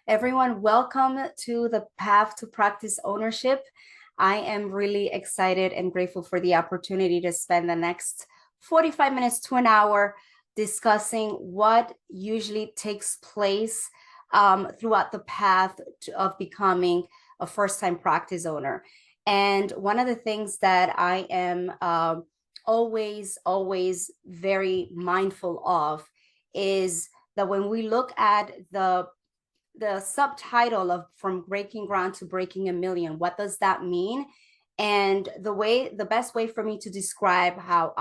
Everyone, welcome to the Path to Practice Ownership. I am really excited and grateful for the opportunity to spend the next 45 minutes to an hour discussing what usually takes place throughout the path of becoming a first-time practice owner. And one of the things that I am always very mindful of is that when we look at the subtitle of From Breaking Ground to Breaking a Million, what does that mean? And the best way for me to describe how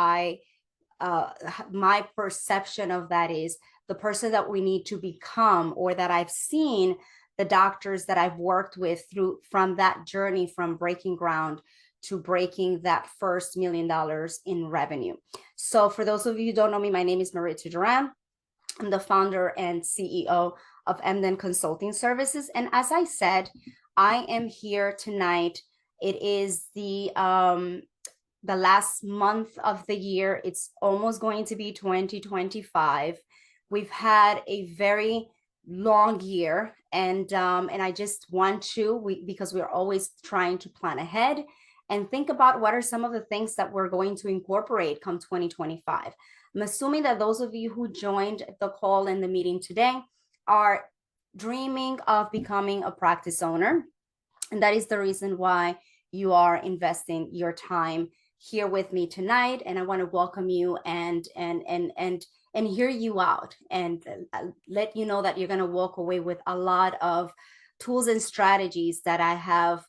my perception of that is the person that we need to become, or that I've seen the doctors that I've worked with from that journey, from breaking ground to breaking that first $1 million in revenue. So for those of you who don't know me, my name is Maritza Duran. I'm the founder and CEO of MDent Consulting Services. And as I said, I am here tonight. It is the last month of the year. It's almost going to be 2025. We've had a very long year, and I just want to, because we're always trying to plan ahead and think about what are some of the things that we're going to incorporate come 2025. I'm assuming that those of you who joined the call and the meeting today are dreaming of becoming a practice owner. And that is the reason why you are investing your time here with me tonight. And I want to welcome you and hear you out and let you know that you're going to walk away with a lot of tools and strategies that I have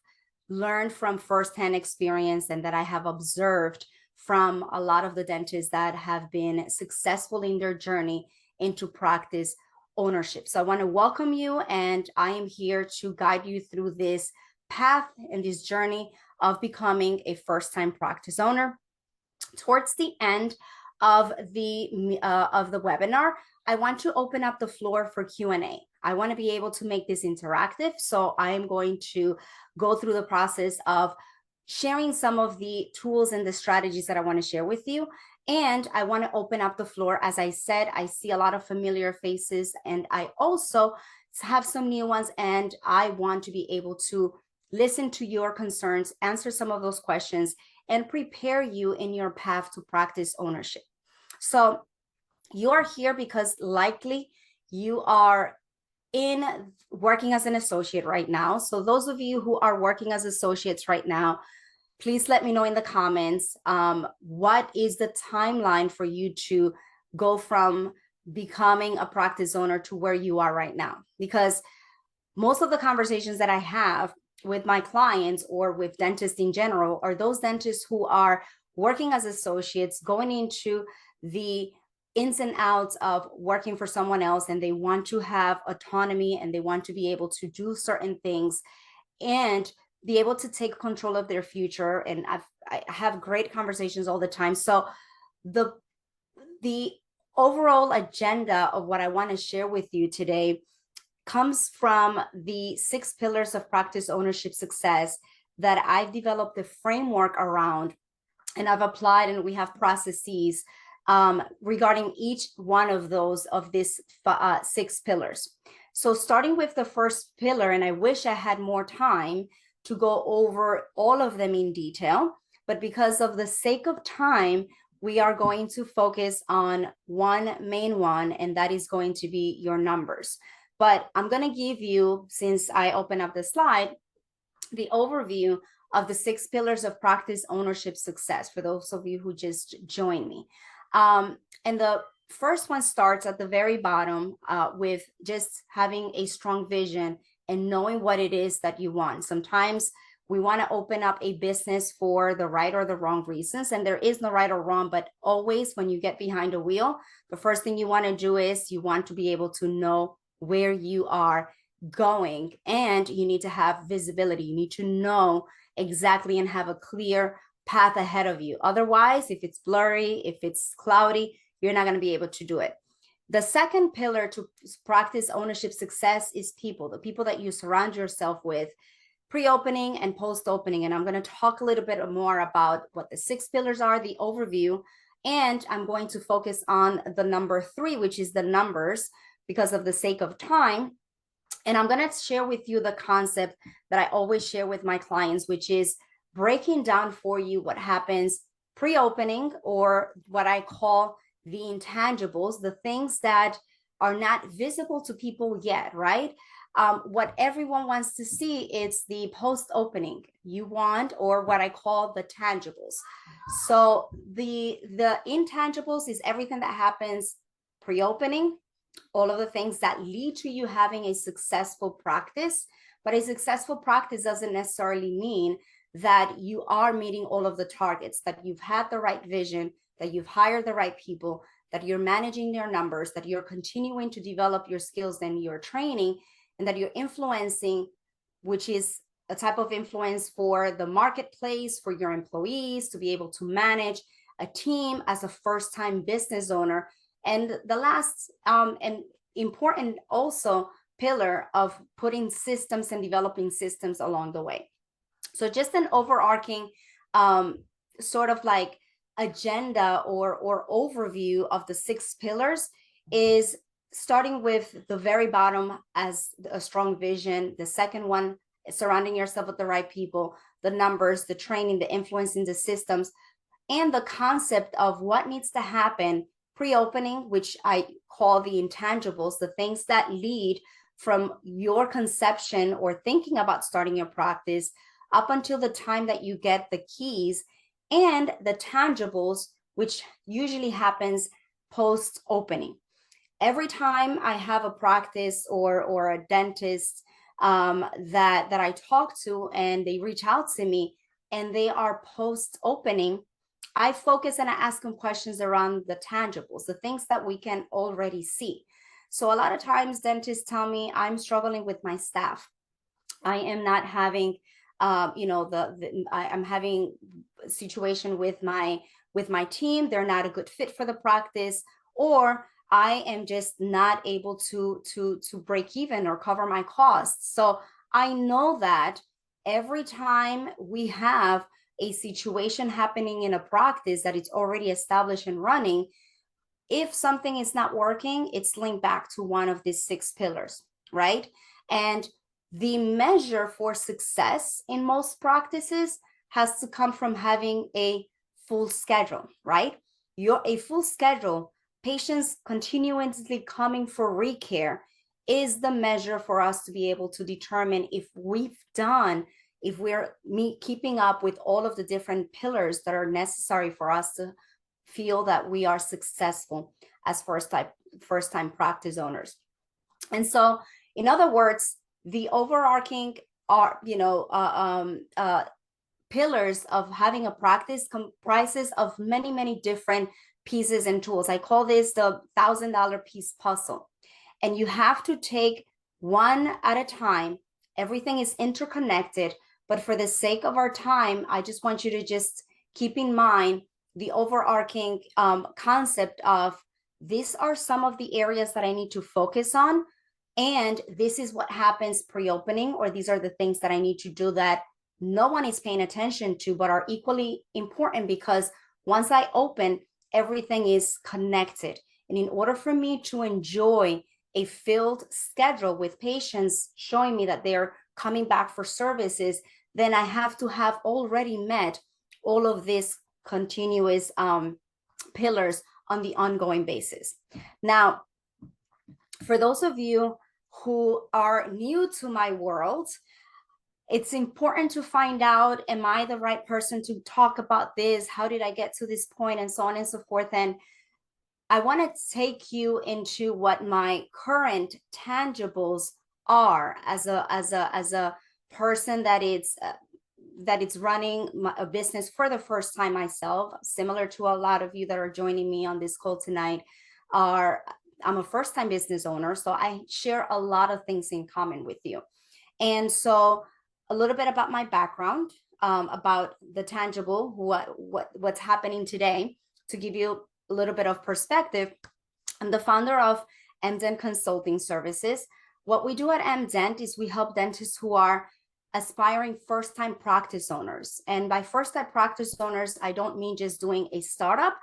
learned from firsthand experience and that I have observed from a lot of the dentists that have been successful in their journey into practice ownership. So I want to welcome you, and I am here to guide you through this path and this journey of becoming a first-time practice owner. Towards the end of the webinar, I want to open up the floor for Q&A. I want to be able to make this interactive, so I am going to go through the process of sharing some of the tools and the strategies that I want to share with you. And I want to open up the floor. As I said, I see a lot of familiar faces, and I also have some new ones, and I want to be able to listen to your concerns, answer some of those questions, and prepare you in your path to practice ownership. So you are here because likely you are working as an associate right now. So those of you who are working as associates right now, please let me know in the comments, what is the timeline for you to go from becoming a practice owner to where you are right now? Because most of the conversations that I have with my clients or with dentists in general are those dentists who are working as associates, going into the ins and outs of working for someone else, and they want to have autonomy and they want to be able to do certain things and be able to take control of their future. And I have great conversations all the time. So the overall agenda of what I want to share with you today comes from the 6 pillars of practice ownership success that I've developed a framework around, and I've applied, and we have processes regarding each one of these 6 pillars. So starting with the first pillar, and I wish I had more time to go over all of them in detail, but because of the sake of time, we are going to focus on one main one, and that is going to be your numbers. But I'm going to give you, since I open up the slide, the overview of the 6 pillars of practice ownership success for those of you who just joined me. And the first one starts at the very bottom with just having a strong vision and knowing what it is that you want. Sometimes we want to open up a business for the right or the wrong reasons, and there is no right or wrong, but always when you get behind a wheel, the first thing you want to do is you want to be able to know where you are going, and you need to have visibility. You need to know exactly and have a clear path ahead of you. Otherwise, if it's blurry, if it's cloudy, you're not going to be able to do it. The second pillar to practice ownership success is people, the people that you surround yourself with pre-opening and post-opening. And I'm going to talk a little bit more about what the 6 pillars are, the overview, and I'm going to focus on the number 3, which is the numbers, because of the sake of time. And I'm going to share with you the concept that I always share with my clients, which is breaking down for you what happens pre-opening, or what I call the intangibles, the things that are not visible to people yet, right? What everyone wants to see is the post-opening you want, or what I call the tangibles. So the intangibles is everything that happens pre-opening, all of the things that lead to you having a successful practice. But a successful practice doesn't necessarily mean that you are meeting all of the targets, that you've had the right vision, that you've hired the right people, that you're managing their numbers, that you're continuing to develop your skills and your training, and that you're influencing, which is a type of influence for the marketplace, for your employees to be able to manage a team as a first-time business owner. And the last and important also pillar of putting systems and developing systems along the way. So just an overarching sort of like agenda or overview of the 6 pillars is starting with the very bottom as a strong vision. The second one, surrounding yourself with the right people, the numbers, the training, the influencing the systems, and the concept of what needs to happen pre-opening, which I call the intangibles, the things that lead from your conception or thinking about starting your practice up until the time that you get the keys, and the tangibles, which usually happens post-opening. Every time I have a practice or a dentist that I talk to and they reach out to me and they are post-opening, I focus and I ask them questions around the tangibles, the things that we can already see. So a lot of times dentists tell me, I'm struggling with my staff. I am not having, I'm having a situation with my team. They're not a good fit for the practice, or I am just not able to break even or cover my costs. So I know that every time we have a situation happening in a practice that it's already established and running, if something is not working, it's linked back to one of these 6 pillars, right? And the measure for success in most practices has to come from having a full schedule, right? A full schedule, patients continuously coming for recare, is the measure for us to be able to determine if we're keeping up with all of the different pillars that are necessary for us to feel that we are successful as first-time practice owners. And so, in other words, the overarching pillars of having a practice comprises of many, many different pieces and tools. I call this the $1,000 piece puzzle. And you have to take one at a time. Everything is interconnected, but for the sake of our time, I just want you to just keep in mind the overarching concept of, these are some of the areas that I need to focus on, and this is what happens pre-opening, or these are the things that I need to do that no one is paying attention to, but are equally important, because once I open, everything is connected. And in order for me to enjoy a filled schedule with patients showing me that they're coming back for services, then I have to have already met all of these continuous pillars on the ongoing basis. Now, for those of you who are new to my world, it's important to find out, am I the right person to talk about this? How did I get to this point? And so on and so forth. And I want to take you into what my current tangibles are as a person that it's running a business for the first time myself, similar to a lot of you that are joining me on this call tonight. I'm a first-time business owner, so I share a lot of things in common with you. And so a little bit about my background, about the tangible, what's happening today, to give you a little bit of perspective. I'm the founder of MDent Consulting Services. What we do at MDent is we help dentists who are aspiring first-time practice owners. And by first-time practice owners, I don't mean just doing a startup.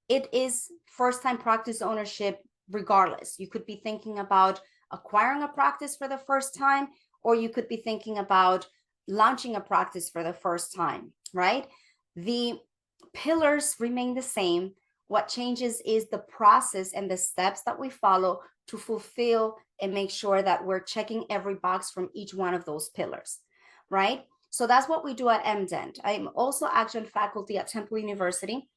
It is first-time practice ownership regardless. You could be thinking about acquiring a practice for the first time, or you could be thinking about launching a practice for the first time, right? The pillars remain the same. What changes is the process and the steps that we follow to fulfill and make sure that we're checking every box from each one of those pillars, right? So that's what we do at MDent. I'm also adjunct faculty at Temple University.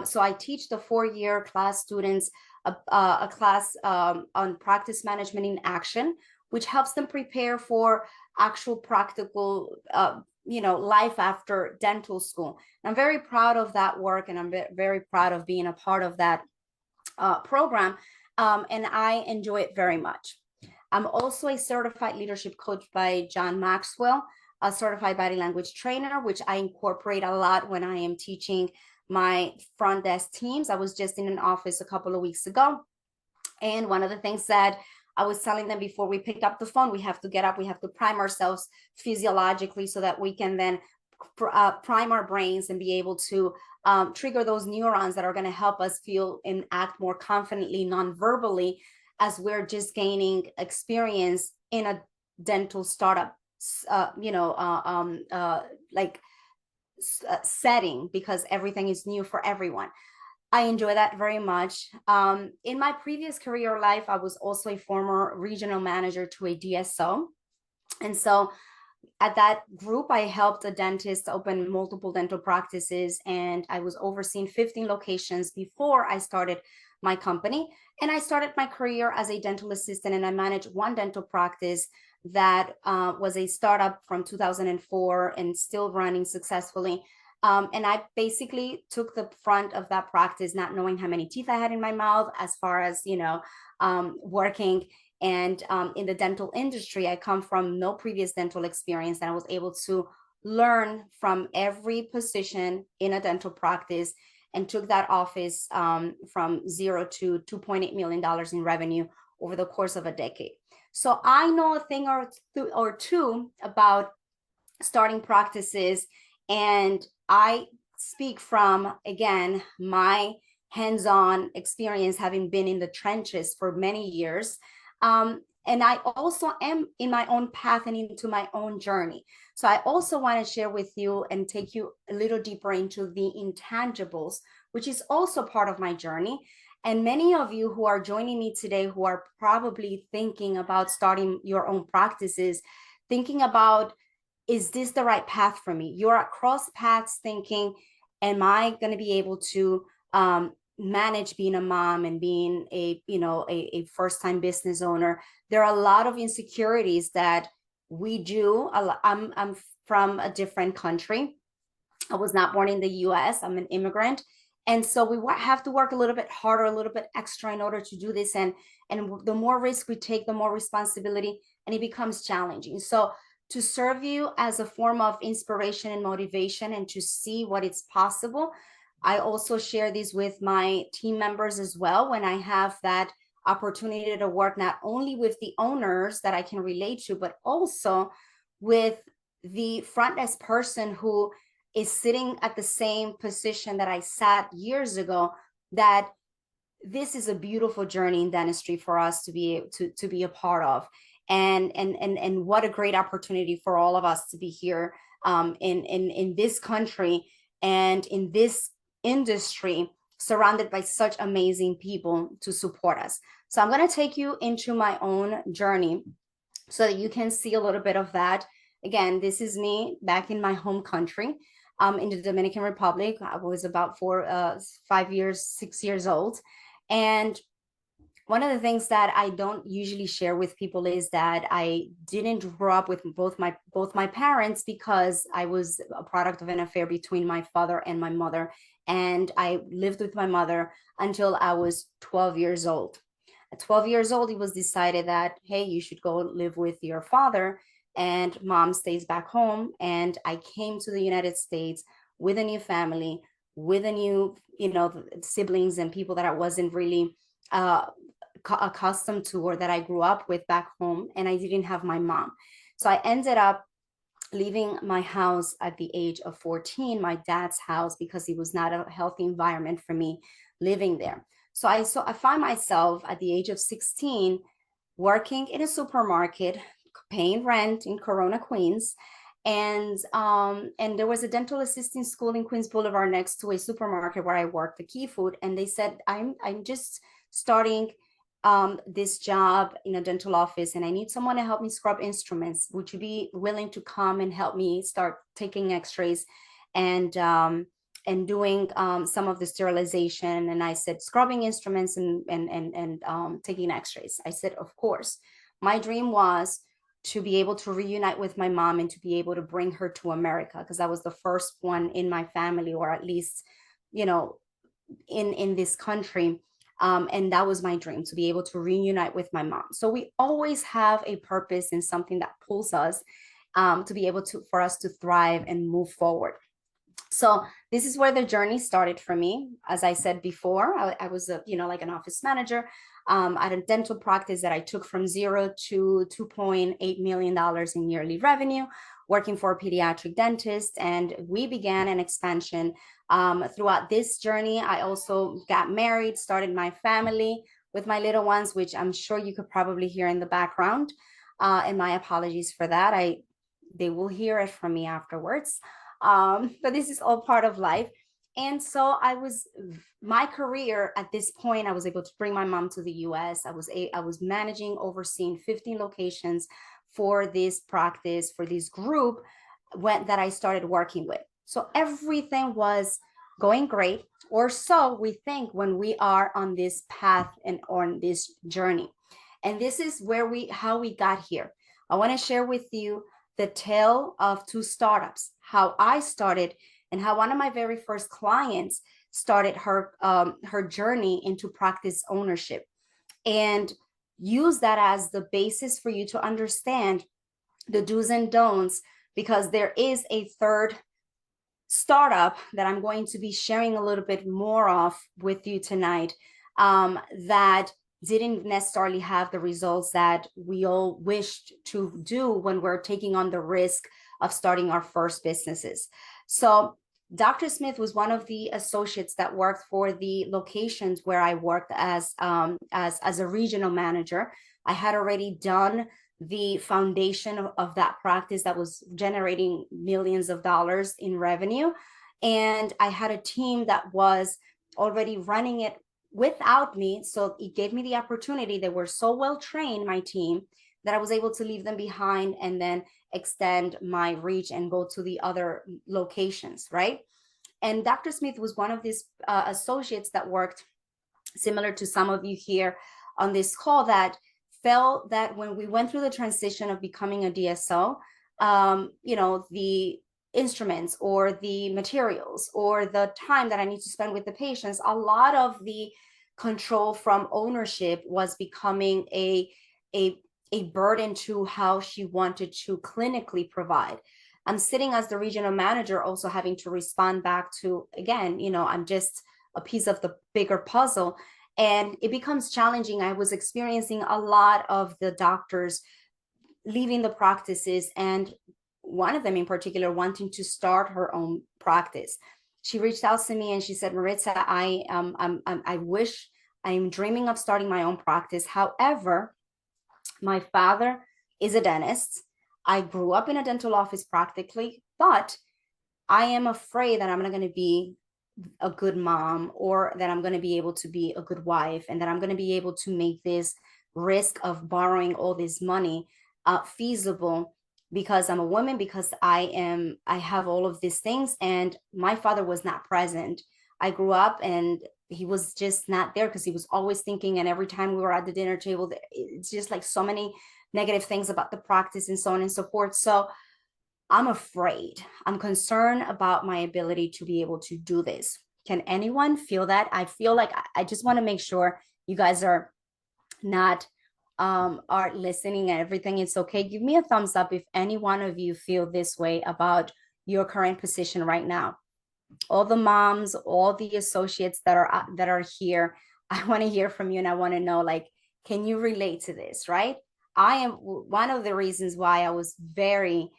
So I teach the 4-year class students a class on practice management in action, which helps them prepare for actual practical life after dental school. And I'm very proud of that work, and I'm very proud of being a part of that program, and I enjoy it very much. I'm also a certified leadership coach by John Maxwell, a certified body language trainer, which I incorporate a lot when I am teaching my front desk teams. I was just in an office a couple of weeks ago, and one of the things that I was telling them before we picked up the phone, we have to get up, we have to prime ourselves physiologically so that we can then prime our brains and be able to trigger those neurons that are going to help us feel and act more confidently, non-verbally, as we're just gaining experience in a dental startup, setting, because everything is new for everyone. I enjoy that very much. In my previous career life, I was also a former regional manager to a DSO. And so at that group, I helped a dentist open multiple dental practices, and I was overseeing 15 locations before I started my company. And I started my career as a dental assistant, and I managed one dental practice that was a startup from 2004 and still running successfully. And I basically took the front of that practice, not knowing how many teeth I had in my mouth, as far as, working. And in the dental industry, I come from no previous dental experience, and I was able to learn from every position in a dental practice, and took that office from 0 to $2.8 million in revenue over the course of a decade. So I know a thing or two about starting practices, and I speak from, again, my hands-on experience, having been in the trenches for many years. And I also am in my own path and into my own journey. So I also want to share with you and take you a little deeper into the intangibles, which is also part of my journey. And many of you who are joining me today, who are probably thinking about starting your own practices, thinking about, is this the right path for me? You're at cross paths thinking, am I going to be able to manage being a mom and being a first-time business owner? There are a lot of insecurities that we do. I'm from a different country. I was not born in the US. I'm an immigrant. And so we have to work a little bit harder, a little bit extra in order to do this. And the more risk we take, the more responsibility, and it becomes challenging. So to serve you as a form of inspiration and motivation, and to see what is possible, I also share these with my team members as well, when I have that opportunity to work not only with the owners that I can relate to, but also with the front desk person who is sitting at the same position that I sat years ago, that this is a beautiful journey in dentistry for us to be a part of. And what a great opportunity for all of us to be here in this country and in this industry, surrounded by such amazing people to support us. So I'm going to take you into my own journey so that you can see a little bit of that. Again, this is me back in my home country, in the Dominican Republic. I was about 6 years old. And one of the things that I don't usually share with people is that I didn't grow up with both my parents, because I was a product of an affair between my father and my mother. And I lived with my mother until I was 12 years old. At 12 years old, it was decided that, hey, you should go live with your father, and mom stays back home. And I came to the United States with a new family, with a new, siblings and people that I wasn't really accustomed to, or that I grew up with back home, and I didn't have my mom. So I ended up leaving my house at the age of 14, my dad's house, because it was not a healthy environment for me living there. So I find myself at the age of 16 working in a supermarket, paying rent in Corona, Queens. And there was a dental assisting school in Queens Boulevard next to a supermarket where I worked, the Key Food. And they said, I'm just starting this job in a dental office, and I need someone to help me scrub instruments. Would you be willing to come and help me start taking x-rays and doing some of the sterilization? And I said, scrubbing instruments and taking x-rays. I said, of course. My dream was to be able to reunite with my mom and to be able to bring her to America, because I was the first one in my family, or at least, you know, in this country. And that was my dream, to be able to reunite with my mom. So we always have a purpose and something that pulls us to be able to, for us to thrive and move forward. So this is where the journey started for me. As I said before, I was a, like an office manager at a dental practice that I took from zero to $2.8 million in yearly revenue, working for a pediatric dentist. And we began an expansion. Throughout this journey, I also got married, started my family with my little ones, which I'm sure you could probably hear in the background. And my apologies for that. They will hear it from me afterwards. But this is all part of life. And so my career at this point, I was able to bring my mom to the US. I was managing, overseeing 15 locations for this practice, for this group that I started working with. So everything was going great, or so we think when we are on this path and on this journey. And this is how we got here. I want to share with you the tale of two startups, how I started and how one of my very first clients started her journey into practice ownership, and use that as the basis for you to understand the do's and don'ts, because there is a third startup that I'm going to be sharing a little bit more of with you tonight, that didn't necessarily have the results that we all wished to do when we're taking on the risk of starting our first businesses. So Dr. Smith was one of the associates that worked for the locations where I worked as a regional manager. I had already done the foundation of that practice that was generating millions of dollars in revenue. And I had a team that was already running it without me. So it gave me the opportunity. They were so well trained, my team, that I was able to leave them behind and then extend my reach and go to the other locations, right? And Dr. Smith was one of these associates that worked similar to some of you here on this call, that felt that when we went through the transition of becoming a DSO, the instruments or the materials or the time that I need to spend with the patients, a lot of the control from ownership was becoming a burden to how she wanted to clinically provide. I'm sitting as the regional manager, also having to respond back to, again, I'm just a piece of the bigger puzzle. And it becomes challenging. I was experiencing a lot of the doctors leaving the practices, and one of them in particular wanting to start her own practice. She reached out to me and she said, Maritza, I'm dreaming of starting my own practice. However, my father is a dentist. I grew up in a dental office practically, but I am afraid that I'm not going to be a good mom, or that I'm going to be able to be a good wife, and that I'm going to be able to make this risk of borrowing all this money feasible, because I'm a woman, because I have all of these things, and my father was not present. I grew up and he was just not there, because he was always thinking, and every time we were at the dinner table, it's just like so many negative things about the practice and so on and so forth. So I'm afraid, I'm concerned about my ability to be able to do this. Can anyone feel that? I feel like I just want to make sure you guys are not are listening and everything. It's okay. Give me a thumbs up if any one of you feel this way about your current position right now. All the moms, all the associates that are here, I want to hear from you, and I want to know, like, can you relate to this, right? I am one of the reasons why I was very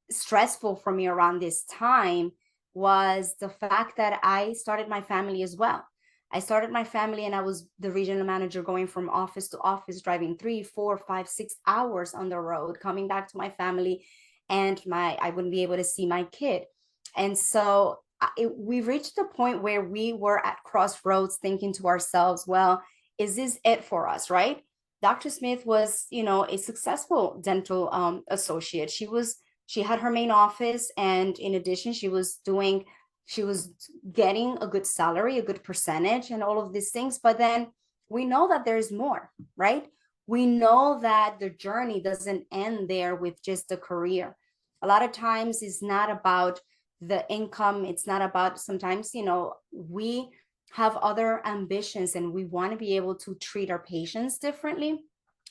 stressful for me around this time was the fact that I started my family as well. I started my family and I was the regional manager going from office to office, driving 3, 4, 5, 6 hours on the road, coming back to my family, and I wouldn't be able to see my kid. And so we reached the point where we were at crossroads thinking to ourselves, well, is this it for us, right? Dr. Smith was, a successful dental associate. She had her main office, and in addition, she was getting a good salary, a good percentage, and all of these things. But then we know that there's more, right? We know that the journey doesn't end there with just a career. A lot of times it's not about the income. It's not about, sometimes, we have other ambitions and we want to be able to treat our patients differently.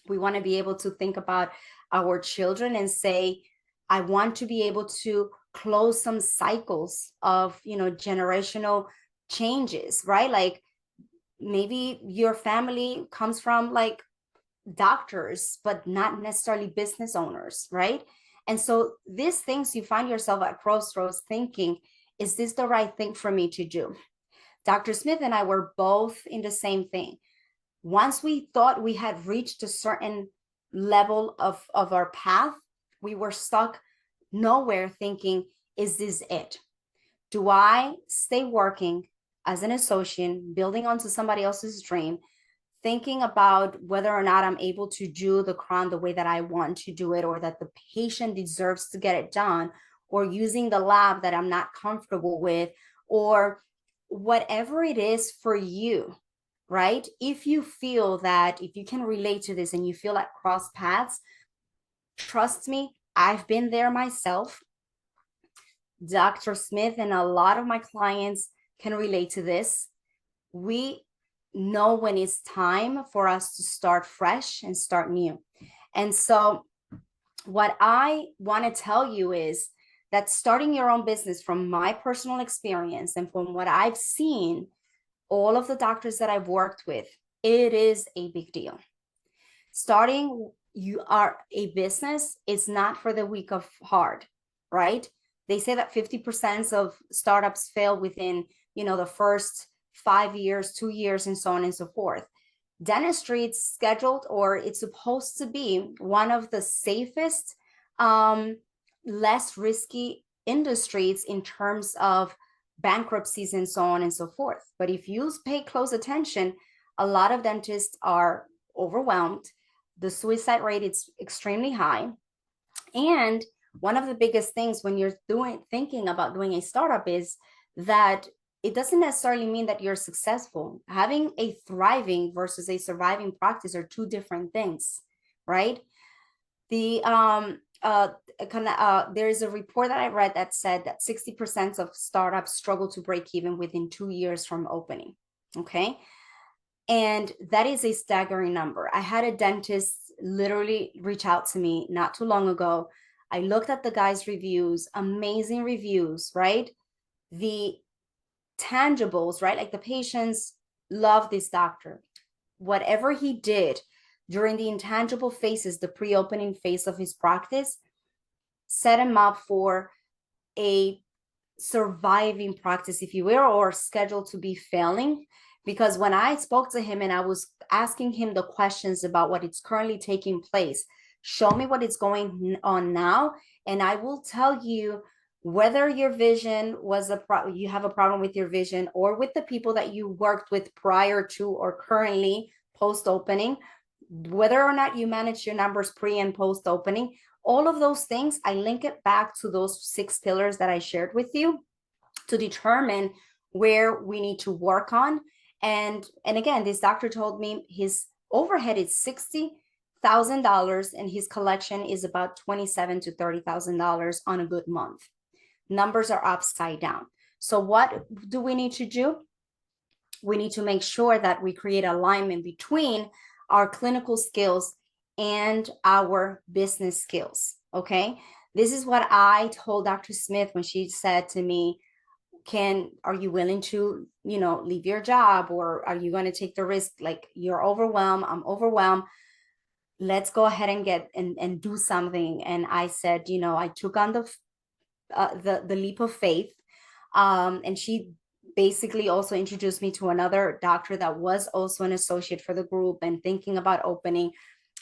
We want to be able to think about our children and say, I want to be able to close some cycles of, generational changes, right? Like maybe your family comes from like doctors, but not necessarily business owners, right? And so these things, you find yourself at crossroads thinking, is this the right thing for me to do? Dr. Smith and I were both in the same thing. Once we thought we had reached a certain level of our path, we were stuck nowhere thinking, is this it? Do I stay working as an associate, building onto somebody else's dream, thinking about whether or not I'm able to do the crown the way that I want to do it, or that the patient deserves to get it done, or using the lab that I'm not comfortable with, or whatever it is for you, right? If you feel that, if you can relate to this and you feel like cross paths, trust me, I've been there myself. Dr. Smith and a lot of my clients can relate to this. We know when it's time for us to start fresh and start new. And so what I want to tell you is that starting your own business, from my personal experience and from what I've seen, all of the doctors that I've worked with, it is a big deal. Starting a business is not for the weak of heart, right? They say that 50% of startups fail within, the first 5 years, 2 years, and so on and so forth. Dentistry, it's scheduled, or it's supposed to be one of the safest, less risky industries in terms of bankruptcies and so on and so forth. But if you pay close attention, a lot of dentists are overwhelmed. The suicide rate is extremely high. And one of the biggest things when you're thinking about doing a startup is that it doesn't necessarily mean that you're successful. Having a thriving versus a surviving practice are two different things, right? There is a report that I read that said that 60% of startups struggle to break even within 2 years from opening. Okay. And that is a staggering number. I had a dentist literally reach out to me not too long ago. I looked at the guy's reviews, amazing reviews, right? The tangibles, right? Like the patients love this doctor. Whatever he did during the intangible phases, the pre-opening phase of his practice, set him up for a surviving practice, if you will, or scheduled to be failing. Because when I spoke to him and I was asking him the questions about what is currently taking place, show me what is going on now, and I will tell you whether your vision was you have a problem with your vision, or with the people that you worked with prior to or currently post opening, whether or not you manage your numbers pre and post opening. All of those things, I link it back to those 6 pillars that I shared with you to determine where we need to work on. And again, this doctor told me his overhead is $60,000 and his collection is about $27,000 to $30,000 on a good month. Numbers are upside down. So what do we need to do? We need to make sure that we create alignment between our clinical skills and our business skills. Okay. This is what I told Dr. Smith when she said to me, are you willing to, leave your job, or are you going to take the risk? Like, you're overwhelmed, I'm overwhelmed. Let's go ahead and get and do something. And I said, I took on the leap of faith. And she basically also introduced me to another doctor that was also an associate for the group and thinking about opening.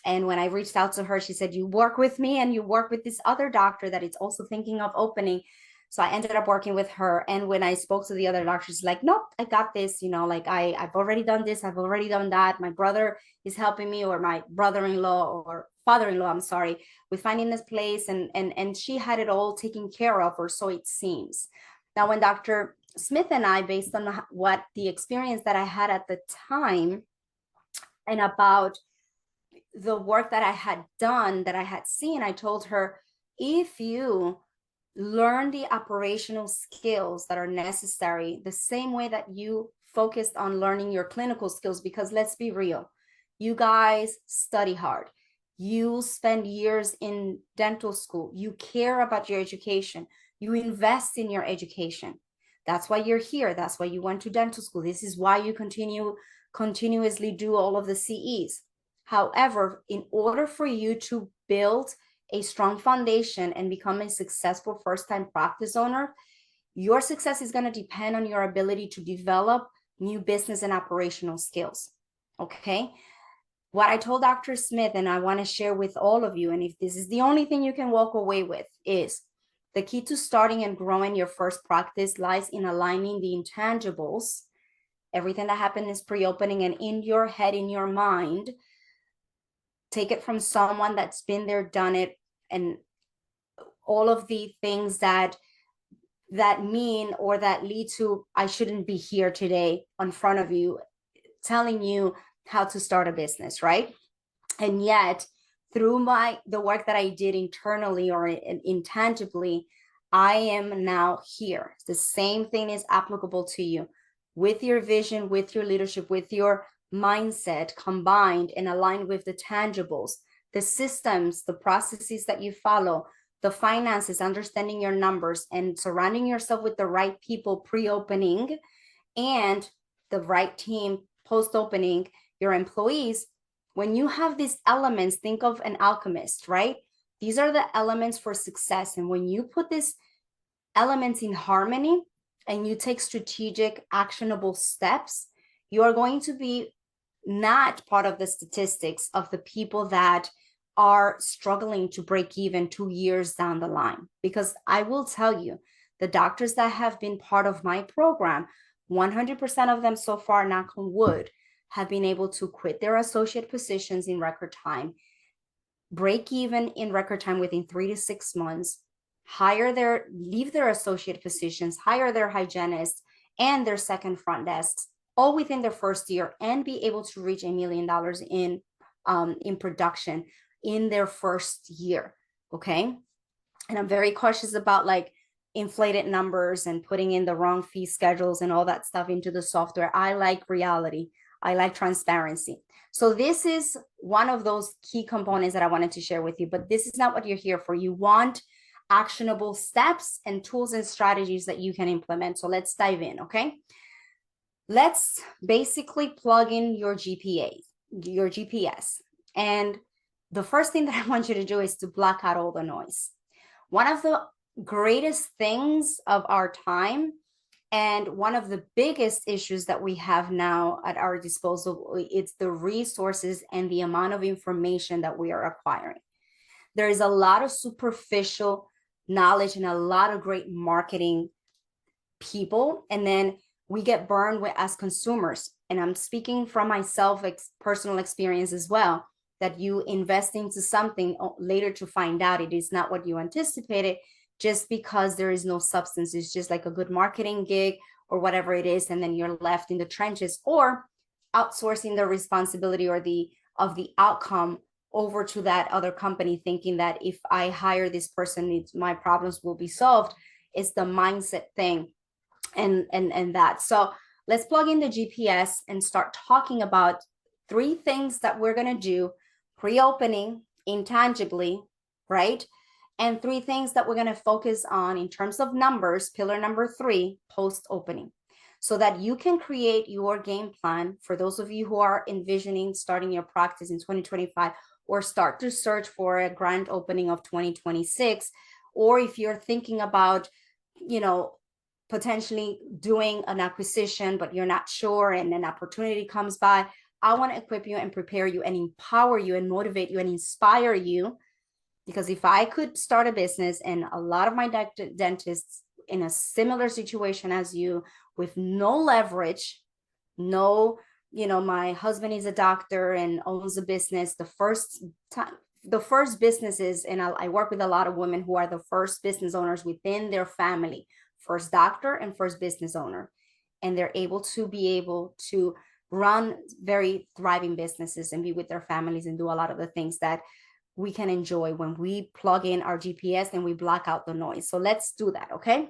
And when I reached out to her, she said, you work with me and you work with this other doctor that is also thinking of opening. So I ended up working with her. And when I spoke to the other doctor, she's like, nope, I got this. You know, like I've already done this. I've already done that. My brother is helping me, or my brother-in-law or father-in-law, I'm sorry, with finding this place. And she had it all taken care of, or so it seems. Now, when Dr. Smith and I, based on what the experience that I had at the time and about the work that I had done, that I had seen, I told her, if you learn the operational skills that are necessary the same way that you focused on learning your clinical skills, because let's be real, you guys study hard, you spend years in dental school, you care about your education, you invest in your education. That's why you're here. That's why you went to dental school. This is why you continuously do all of the CEs. However, in order for you to build a strong foundation and become a successful first-time practice owner, your success is going to depend on your ability to develop new business and operational skills. Okay. What I told Dr. Smith, and I want to share with all of you, and if this is the only thing you can walk away with, is the key to starting and growing your first practice lies in aligning the intangibles, everything that happened is pre-opening, and in your head, in your mind, take it from someone that's been there, done it, and all of the things that mean or that lead to, I shouldn't be here today in front of you telling you how to start a business, right? And yet, through the work that I did internally or intangibly, I am now here. The same thing is applicable to you. With your vision, with your leadership, with your mindset combined and aligned with the tangibles, the systems, the processes that you follow, the finances, understanding your numbers, and surrounding yourself with the right people pre-opening and the right team post-opening, your employees. When you have these elements, think of an alchemist, right? These are the elements for success. And when you put these elements in harmony and you take strategic, actionable steps, you are going to be not part of the statistics of the people that are struggling to break even 2 years down the line. Because I will tell you, the doctors that have been part of my program, 100% of them so far, knock on wood, have been able to quit their associate positions in record time, break even in record time within 3 to 6 months, leave their associate positions, hire their hygienists and their second front desks, all within their first year, and be able to reach $1 million in production in their first year. Okay. And I'm very cautious about like inflated numbers and putting in the wrong fee schedules and all that stuff into the software. I like reality. I like transparency. So this is one of those key components that I wanted to share with you, but this is not what you're here for. You want actionable steps and tools and strategies that you can implement. So let's dive in, okay? Let's basically plug in your GPS. And the first thing that I want you to do is to block out all the noise. One of the greatest things of our time, and one of the biggest issues that we have now at our disposal, it's the resources and the amount of information that we are acquiring. There is a lot of superficial knowledge and a lot of great marketing people, and then we get burned with as consumers. And I'm speaking from myself, personal experience as well, that you invest into something later to find out it is not what you anticipated, just because there is no substance. It's just like a good marketing gig or whatever it is, and then you're left in the trenches, or outsourcing the responsibility or the outcome over to that other company, thinking that if I hire this person, my problems will be solved. It's the mindset thing and that. So let's plug in the GPS and start talking about 3 things that we're going to do pre-opening intangibly, right? And 3 things that we're going to focus on in terms of numbers, pillar number 3, post-opening, so that you can create your game plan for those of you who are envisioning starting your practice in 2025, or start to search for a grand opening of 2026. Or if you're thinking about, potentially doing an acquisition, but you're not sure, and an opportunity comes by. I want to equip you and prepare you and empower you and motivate you and inspire you. Because if I could start a business, and a lot of my dentists in a similar situation as you, with no leverage, no, my husband is a doctor and owns a business. The first businesses, and I work with a lot of women who are the first business owners within their family, first doctor and first business owner. And they're able to run very thriving businesses and be with their families and do a lot of the things that we can enjoy when we plug in our GPS and we block out the noise. So let's do that, okay?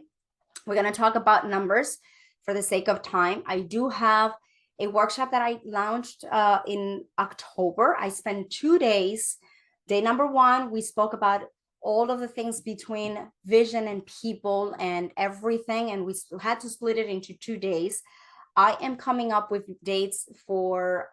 We're going to talk about numbers for the sake of time. I do have a workshop that I launched in October. I spent 2 days. Day number 1, we spoke about all of the things between vision and people and everything, and we had to split it into 2 days. I am coming up with dates for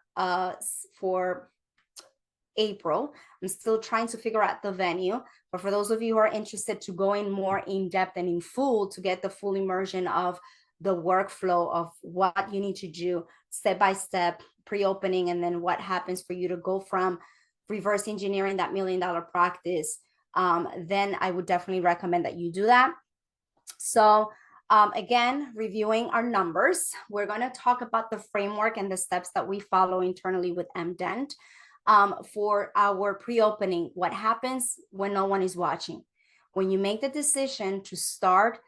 April. I'm still trying to figure out the venue, but for those of you who are interested to go in more in depth and in full to get the full immersion of the workflow of what you need to do step by step, pre-opening, and then what happens for you to go from reverse engineering that $1 million practice, then I would definitely recommend that you do that. So again, reviewing our numbers, we're going to talk about the framework and the steps that we follow internally with MDent. For our pre-opening, what happens when no one is watching? When you make the decision to start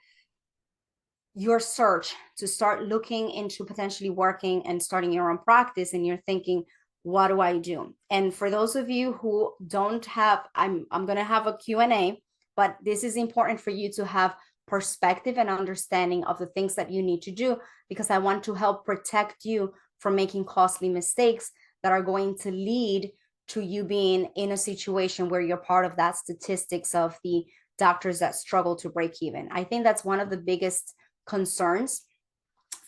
your search, to start looking into potentially working and starting your own practice, and you're thinking, what do I do? And for those of you who don't have, I'm going to have a Q&A, but this is important for you to have perspective and understanding of the things that you need to do, because I want to help protect you from making costly mistakes that are going to lead to you being in a situation where you're part of that statistics of the doctors that struggle to break even. I think that's one of the biggest concerns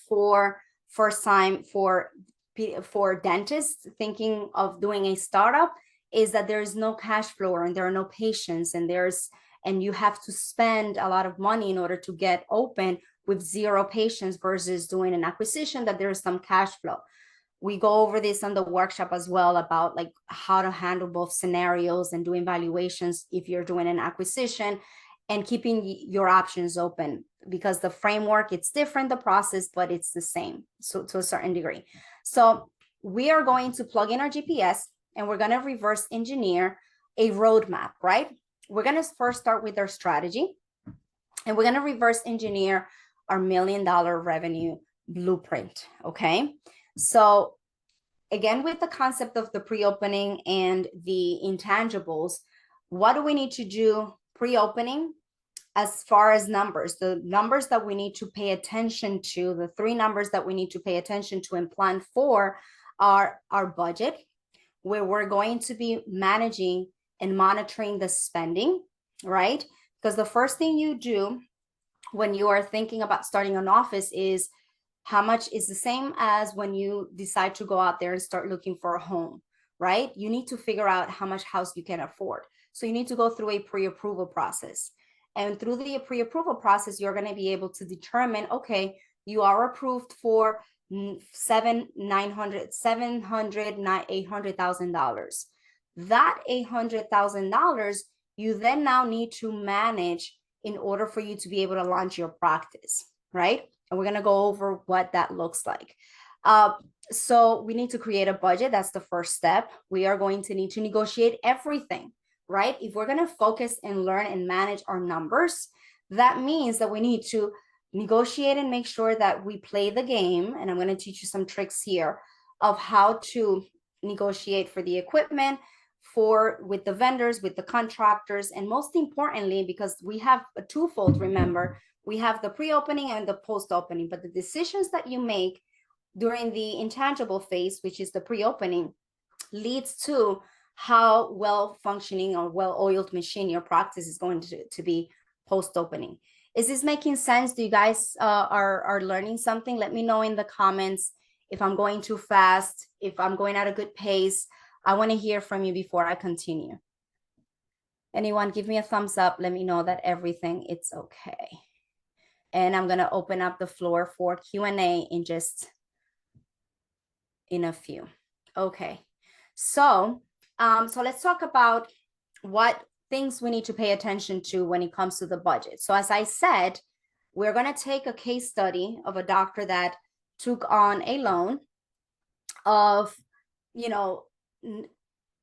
for first time for dentists thinking of doing a startup, is that there is no cash flow and there are no patients, and you have to spend a lot of money in order to get open with 0 patients, versus doing an acquisition that there is some cash flow. We go over this on the workshop as well, about like how to handle both scenarios and doing valuations if you're doing an acquisition, and keeping your options open, because the framework, it's different, the process, but it's the same, so to a certain degree. So we are going to plug in our GPS, and we're going to reverse engineer a roadmap, right? We're going to first start with our strategy, and we're going to reverse engineer our $1 million revenue blueprint, okay? So again, with the concept of the pre-opening and the intangibles, what do we need to do pre-opening as far as numbers? The numbers that we need to pay attention to, the 3 numbers that we need to pay attention to and plan for, are our budget, where we're going to be managing and monitoring the spending, right? Because the first thing you do when you are thinking about starting an office is how much is the same as when you decide to go out there and start looking for a home, right? You need to figure out how much house you can afford. So you need to go through a pre-approval process. And through the pre-approval process, you're going to be able to determine, okay, you are approved for $800,000. That $800,000 you then now need to manage in order for you to be able to launch your practice, right? And we're going to go over what that looks like. So we need to create a budget. That's the first step. We are going to need to negotiate everything, right? If we're going to focus and learn and manage our numbers, that means that we need to negotiate and make sure that we play the game. And I'm going to teach you some tricks here of how to negotiate for the equipment, with the vendors, with the contractors, and most importantly, because we have a twofold, remember, we have the pre-opening and the post-opening, but the decisions that you make during the intangible phase, which is the pre-opening, leads to how well-functioning or well-oiled machine your practice is going to be post-opening. Is this making sense? Do you guys are learning something? Let me know in the comments if I'm going too fast, if I'm going at a good pace. I want to hear from you before I continue. Anyone, give me a thumbs up. Let me know that everything, it's okay. And I'm going to open up the floor for Q&A in a few. Okay. So let's talk about what things we need to pay attention to when it comes to the budget. So as I said, we're going to take a case study of a doctor that took on a loan of,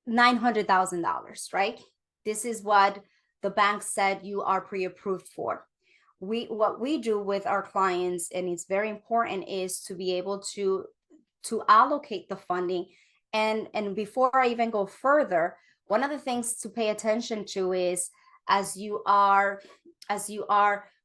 $900,000, right? This is what the bank said you are pre-approved for. What we do with our clients, and it's very important, is to be able to allocate the funding. And before I even go further, one of the things to pay attention to is as you are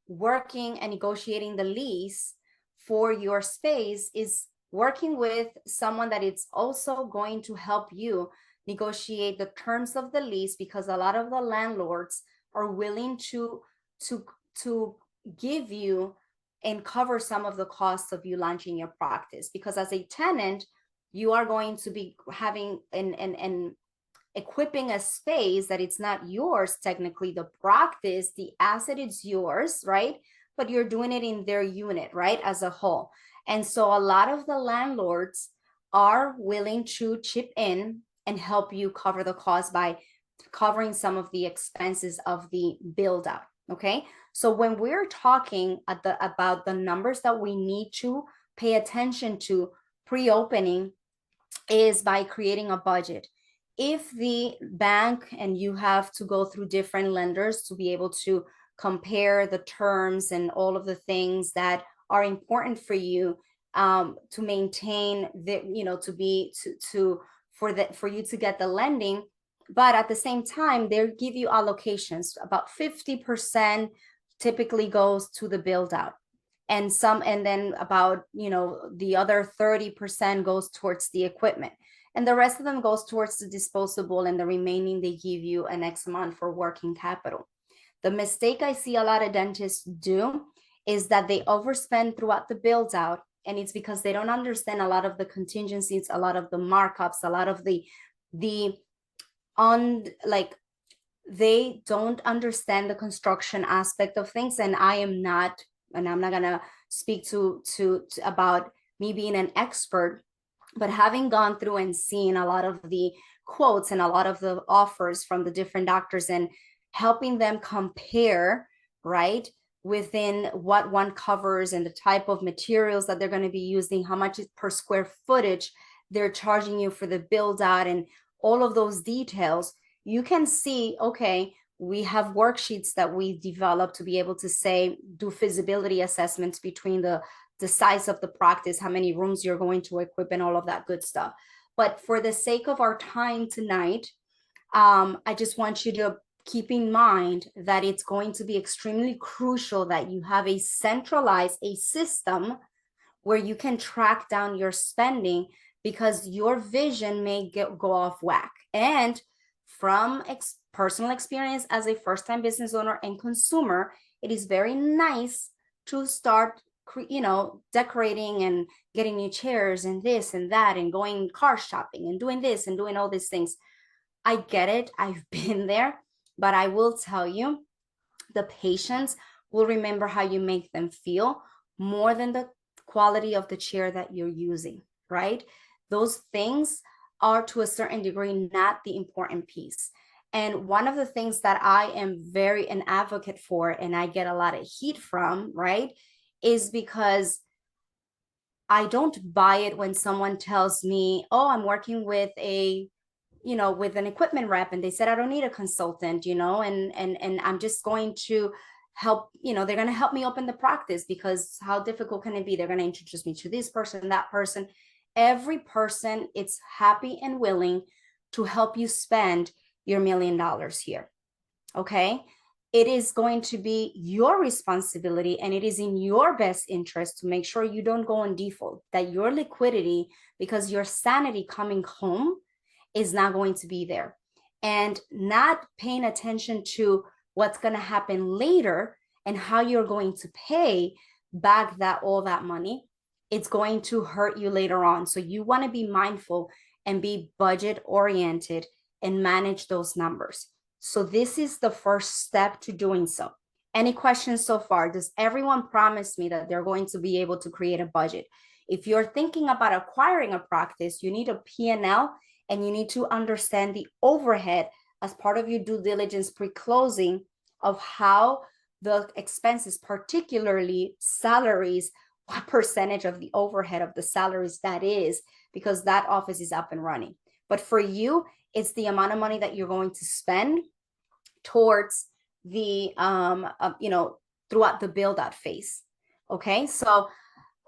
working and negotiating the lease for your space, is working with someone that is also going to help you negotiate the terms of the lease, because a lot of the landlords are willing to give you and cover some of the costs of you launching your practice. Because as a tenant, you are going to be having and equipping a space that it's not yours. Technically, the practice, the asset is yours, right? But you're doing it in their unit, right, as a whole. And so a lot of the landlords are willing to chip in and help you cover the cost by covering some of the expenses of the build out. Okay. So when we're talking about the numbers that we need to pay attention to pre-opening, is by creating a budget. If the bank, and you have to go through different lenders to be able to compare the terms and all of the things that are important for you to maintain the, for you to get the lending. But at the same time, they give you allocations. About 50% typically goes to the build out, and then about, the other 30% goes towards the equipment, and the rest of them goes towards the disposable, and the remaining they give you an X amount for working capital. The mistake I see a lot of dentists do is that they overspend throughout the build out, and it's because they don't understand a lot of the contingencies, a lot of the markups, a lot of they don't understand the construction aspect of things. And I'm not gonna speak to about me being an expert, but having gone through and seen a lot of the quotes and a lot of the offers from the different doctors and helping them compare, right, within what one covers and the type of materials that they're going to be using, how much per square footage they're charging you for the build out, and all of those details, you can see, okay, we have worksheets that we develop to be able to say, do feasibility assessments between the size of the practice, how many rooms you're going to equip, and all of that good stuff. But for the sake of our time tonight, I just want you to keep in mind that it's going to be extremely crucial that you have a system where you can track down your spending, because your vision may go off whack. And from personal experience as a first-time business owner and consumer, it is very nice to start, decorating and getting new chairs and this and that, and going car shopping and doing this and doing all these things. I get it. I've been there, but I will tell you, the patients will remember how you make them feel more than the quality of the chair that you're using, right? Those things are, to a certain degree, not the important piece. And one of the things that I am very an advocate for, and I get a lot of heat from, right, is because I don't buy it when someone tells me, oh, I'm working with with an equipment rep, and they said I don't need a consultant, and I'm just going to help, they're going to help me open the practice, because how difficult can it be? They're going to introduce me to this person, that person. Every person is happy and willing to help you spend your $1 million here. Okay. It is going to be your responsibility, and it is in your best interest to make sure you don't go on default, that your liquidity, because your sanity coming home is not going to be there, and not paying attention to what's going to happen later and how you're going to pay back all that money. It's going to hurt you later on. So you want to be mindful and be budget oriented and manage those numbers. So this is the first step to doing so. Any questions so far? Does everyone promise me that they're going to be able to create a budget? If you're thinking about acquiring a practice, you need a P&L, and you need to understand the overhead as part of your due diligence pre-closing of how the expenses, particularly salaries, what percentage of the overhead of the salaries that is, because that office is up and running. But for you, it's the amount of money that you're going to spend towards the throughout the build out phase. Okay, so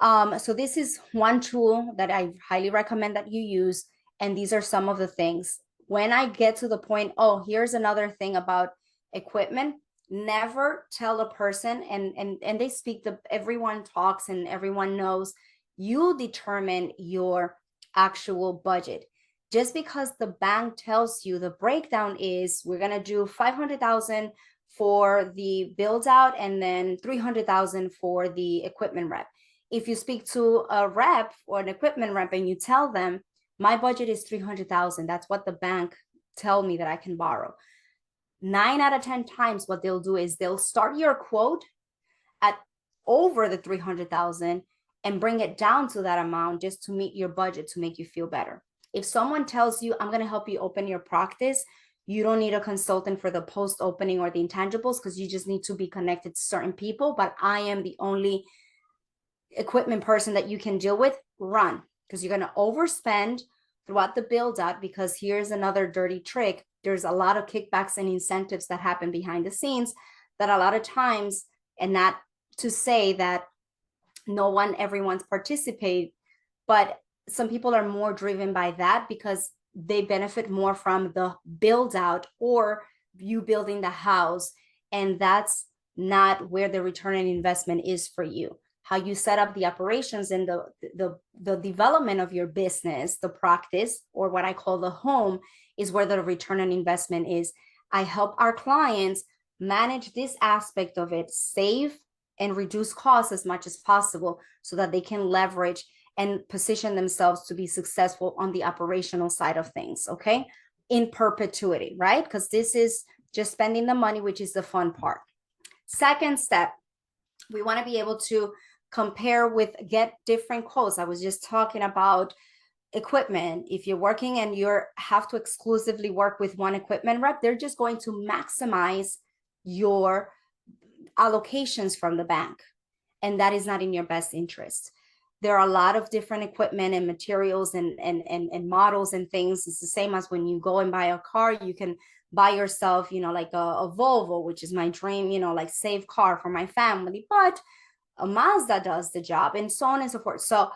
this is one tool that I highly recommend that you use, and these are some of the things. When I get to the point, oh, here's another thing about equipment, never tell a person, and they speak, everyone talks and everyone knows, you determine your actual budget. Just because the bank tells you the breakdown is we're going to do 500,000 for the build out and then 300,000 for the equipment rep. If you speak to a rep or an equipment rep and you tell them my budget is 300,000, that's what the bank tell me that I can borrow. 9 out of 10 times what they'll do is they'll start your quote at over the 300,000 and bring it down to that amount just to meet your budget, to make you feel better. If someone tells you, I'm going to help you open your practice, you don't need a consultant for the post opening or the intangibles, because you just need to be connected to certain people. But I am the only equipment person that you can deal with. Run, because you're going to overspend throughout the build out. Because here's another dirty trick. There's a lot of kickbacks and incentives that happen behind the scenes that a lot of times, and not to say that everyone's participate, but some people are more driven by that because they benefit more from the build out or you building the house. And that's not where the return on investment is for you. How you set up the operations and the development of your business, the practice, or what I call the home, is where the return on investment is. I help our clients manage this aspect of it, save and reduce costs as much as possible so that they can leverage and position themselves to be successful on the operational side of things, okay? In perpetuity, right? Because this is just spending the money, which is the fun part. Second step, we want to be able to get different quotes. I was just talking about equipment. If you're working and you have to exclusively work with one equipment rep, they're just going to maximize your allocations from the bank. And that is not in your best interest. There are a lot of different equipment and materials and models and things. It's the same as when you go and buy a car, you can buy yourself, like a Volvo, which is my dream, like safe car for my family, but a Mazda does the job, and so on and so forth. So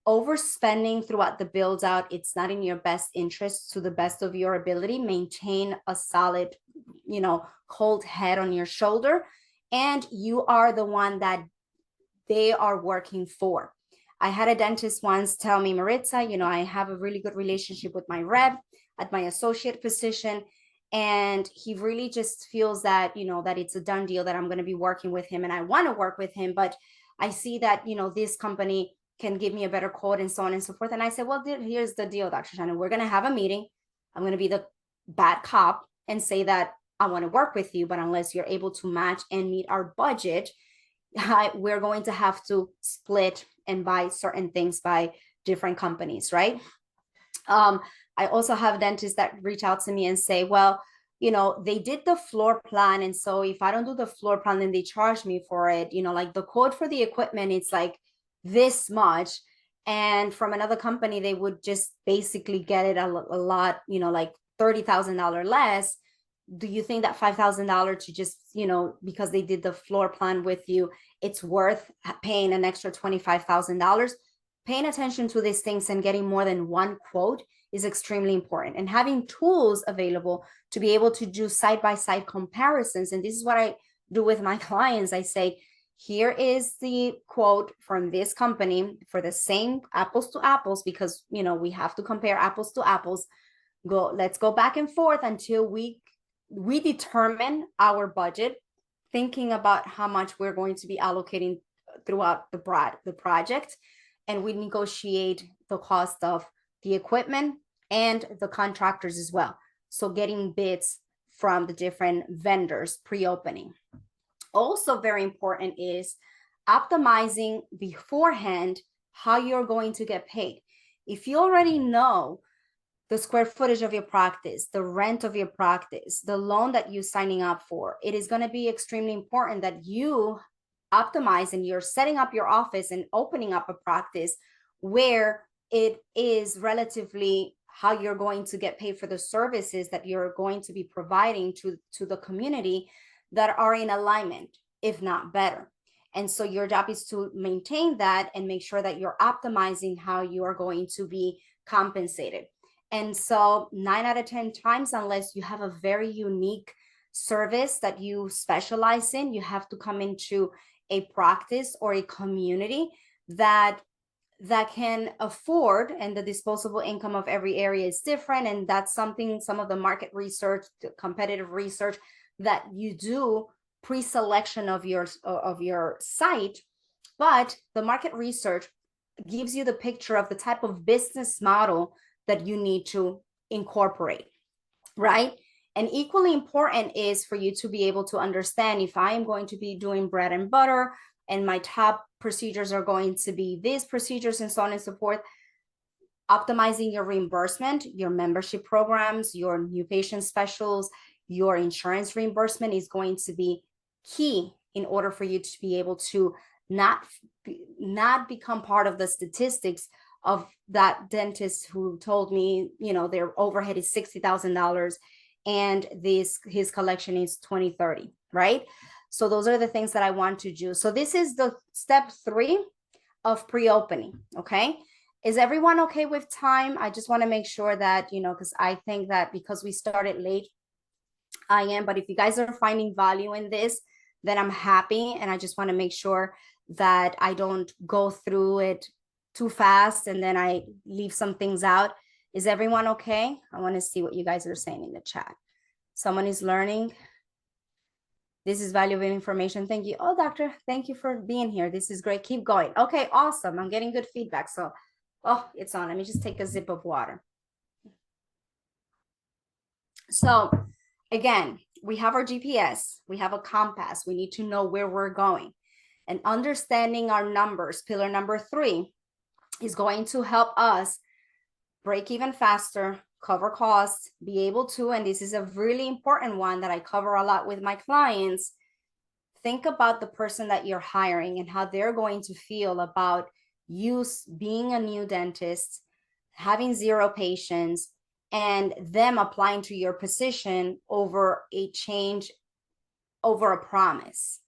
overspending throughout the build out, it's not in your best interest. To the best of your ability, maintain a solid, cold head on your shoulder, and you are the one that they are working for. I had a dentist once tell me, Maritza, I have a really good relationship with my rep at my associate position. And he really just feels that, that it's a done deal, that I'm going to be working with him and I want to work with him. But I see that, this company can give me a better quote and so on and so forth. And I said, well, here's the deal, Dr. Shannon. We're going to have a meeting. I'm going to be the bad cop and say that I want to work with you, but unless you're able to match and meet our budget, we're going to have to split and buy certain things by different companies, right? I also have dentists that reach out to me and say, well, they did the floor plan. And so if I don't do the floor plan, then they charge me for it. Like the quote for the equipment, it's like this much. And from another company, they would just basically get it a lot, like $30,000 less. Do you think that $5,000 to just, because they did the floor plan with you, it's worth paying an extra $25,000? Paying attention to these things and getting more than one quote is extremely important, and having tools available to be able to do side-by-side comparisons. And this is what I do with my clients. I say, here is the quote from this company for the same apples to apples, because, we have to compare apples to apples. Let's go back and forth until we determine our budget, thinking about how much we're going to be allocating throughout the project. And we negotiate the cost of the equipment and the contractors as well. So getting bids from the different vendors pre-opening. Also very important is optimizing beforehand how you're going to get paid. If you already know the square footage of your practice, the rent of your practice, the loan that you're signing up for, it is going to be extremely important that you optimize and you're setting up your office and opening up a practice where it is relatively how you're going to get paid for the services that you're going to be providing to the community that are in alignment, if not better. And so your job is to maintain that and make sure that you're optimizing how you are going to be compensated. And so 9 out of 10 times, unless you have a very unique service that you specialize in, you have to come into a practice or a community that can afford, and the disposable income of every area is different. And that's something, some of the market research, the competitive research that you do pre-selection of your site. But the market research gives you the picture of the type of business model that you need to incorporate, right? And equally important is for you to be able to understand, if I am going to be doing bread and butter and my top procedures are going to be these procedures and so on and so forth, optimizing your reimbursement, your membership programs, your new patient specials, your insurance reimbursement is going to be key in order for you to be able to not become part of the statistics of that dentist who told me, you know, their overhead is $60,000 and his collection is 20-30, right? So those are the things that I want to do. So this is the step 3 of pre-opening. Okay, is everyone okay with time? I just want to make sure that, you know, because I think that because we started late, I am, but if you guys are finding value in this, then I'm happy. And I just want to make sure that I don't go through it too fast and then I leave some things out. Is everyone okay? I want to see what you guys are saying in the chat. Someone is learning. This is valuable information. Thank you. Oh, doctor, thank you for being here. This is great. Keep going. Okay, awesome. I'm getting good feedback. So, oh, it's on. Let me just take a sip of water. So again, we have our GPS, we have a compass. We need to know where we're going. And understanding our numbers, pillar number 3, is going to help us break even faster, cover costs, be able to, and this is a really important one that I cover a lot with my clients, think about the person that you're hiring and how they're going to feel about you being a new dentist, having 0 patients, and them applying to your position over a change, over a promise,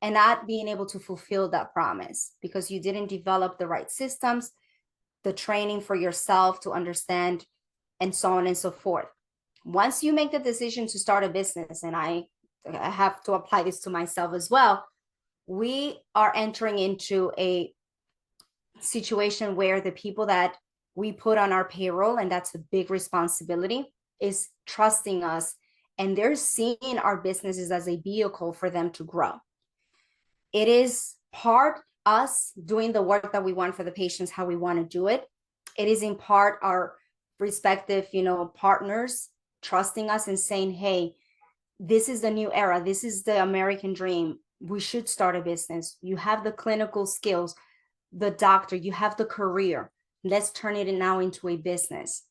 and not being able to fulfill that promise because you didn't develop the right systems, the training for yourself to understand, and so on and so forth. Once you make the decision to start a business, and I have to apply this to myself as well, we are entering into a situation where the people that we put on our payroll, and that's a big responsibility, is trusting us, and they're seeing our businesses as a vehicle for them to grow. It is part us doing the work that we want for the patients, how we want to do it. It is in part our respective, you know, partners trusting us and saying, hey, this is the new era. This is the American dream. We should start a business. You have the clinical skills, the doctor, you have the career. Let's turn it now into a business.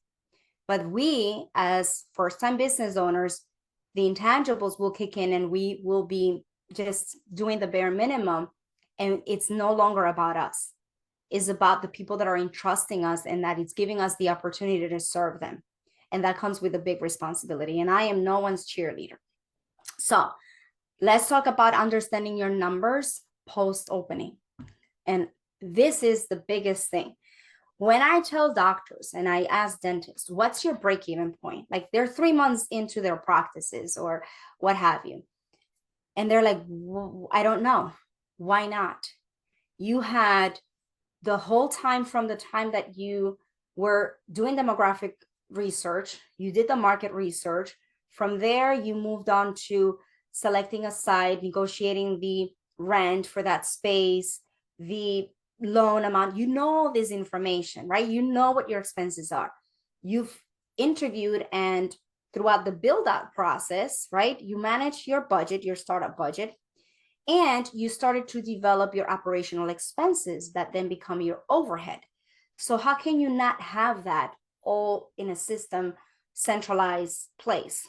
But we, as first-time business owners, the intangibles will kick in and we will be just doing the bare minimum. And it's no longer about us. It's about the people that are entrusting us and that it's giving us the opportunity to serve them. And that comes with a big responsibility. And I am no one's cheerleader. So let's talk about understanding your numbers post-opening. And this is the biggest thing. When I tell doctors and I ask dentists, what's your break-even point? Like they're 3 months into their practices or what have you. And they're like, I don't know. Why not? You had the whole time from the time that you were doing demographic research, you did the market research. From there, you moved on to selecting a site, negotiating the rent for that space, the loan amount. You know all this information, right? You know what your expenses are. You've interviewed, and throughout the build out process, right, you manage your budget, your startup budget, And you started to develop your operational expenses that then become your overhead. So how can you not have that all in a system, centralized place?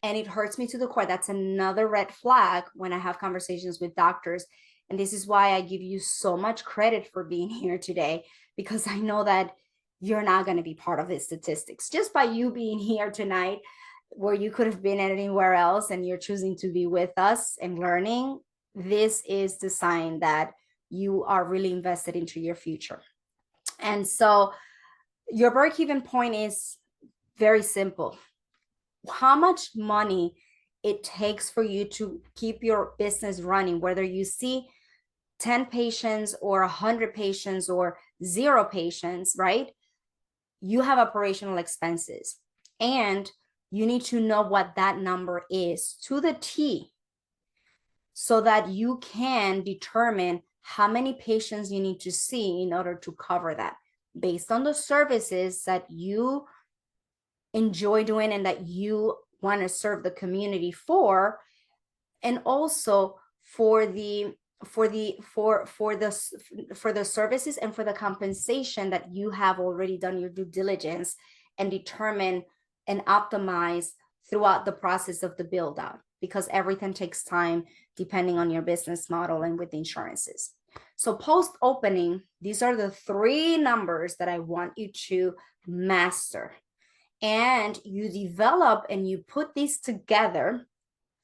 And it hurts me to the core. That's another red flag when I have conversations with doctors. And this is why I give you so much credit for being here today, because I know that you're not going to be part of the statistics. Just by you being here tonight, where you could have been anywhere else and you're choosing to be with us and learning, this is the sign that you are really invested into your future. And so your break-even point is very simple. How much money it takes for you to keep your business running, whether you see 10 patients or 100 patients or 0 patients, right? You have operational expenses, and you need to know what that number is to the T, so that you can determine how many patients you need to see in order to cover that based on the services that you enjoy doing and that you want to serve the community for, and also for the services and for the compensation that you have already done your due diligence and determine and optimize throughout the process of the build out, because everything takes time depending on your business model and with insurances. So post opening, these are the 3 numbers that I want you to master. And you develop and you put these together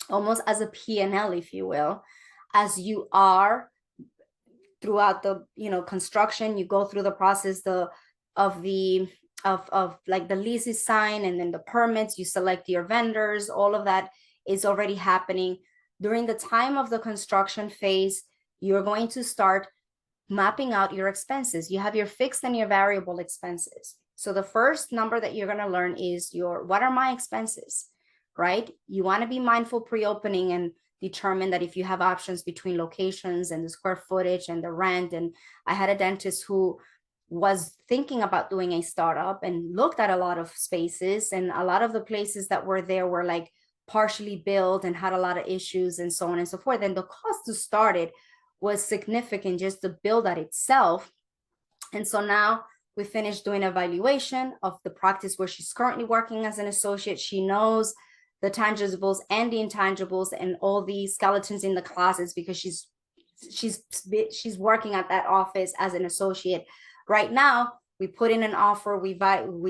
almost as a P&L, if you will, as you are throughout the construction. You go through the process of like the lease is signed, and then the permits, you select your vendors, all of that is already happening. During the time of the construction phase, you're going to start mapping out your expenses. You have your fixed and your variable expenses. So the first number that you're going to learn is what are my expenses, right? You want to be mindful pre-opening and determine that if you have options between locations and the square footage and the rent. And I had a dentist who was thinking about doing a startup and looked at a lot of spaces, and a lot of the places that were there were like partially built and had a lot of issues and so on and so forth. And the cost to start it was significant, just to build that itself. And so now we finished doing evaluation of the practice where she's currently working as an associate. She knows the tangibles and the intangibles and all the skeletons in the closets, because she's working at that office as an associate. Right now, we put in an offer. We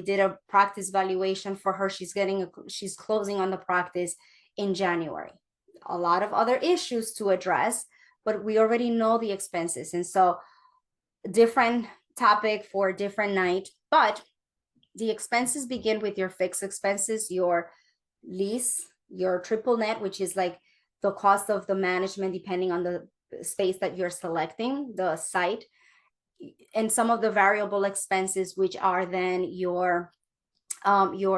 did a practice valuation for her. She's closing on the practice in January. A lot of other issues to address, but we already know the expenses. And so different topic for a different night, but the expenses begin with your fixed expenses, your lease, your triple net, which is like the cost of the management depending on the space that you're selecting, the site, and some of the variable expenses, which are then your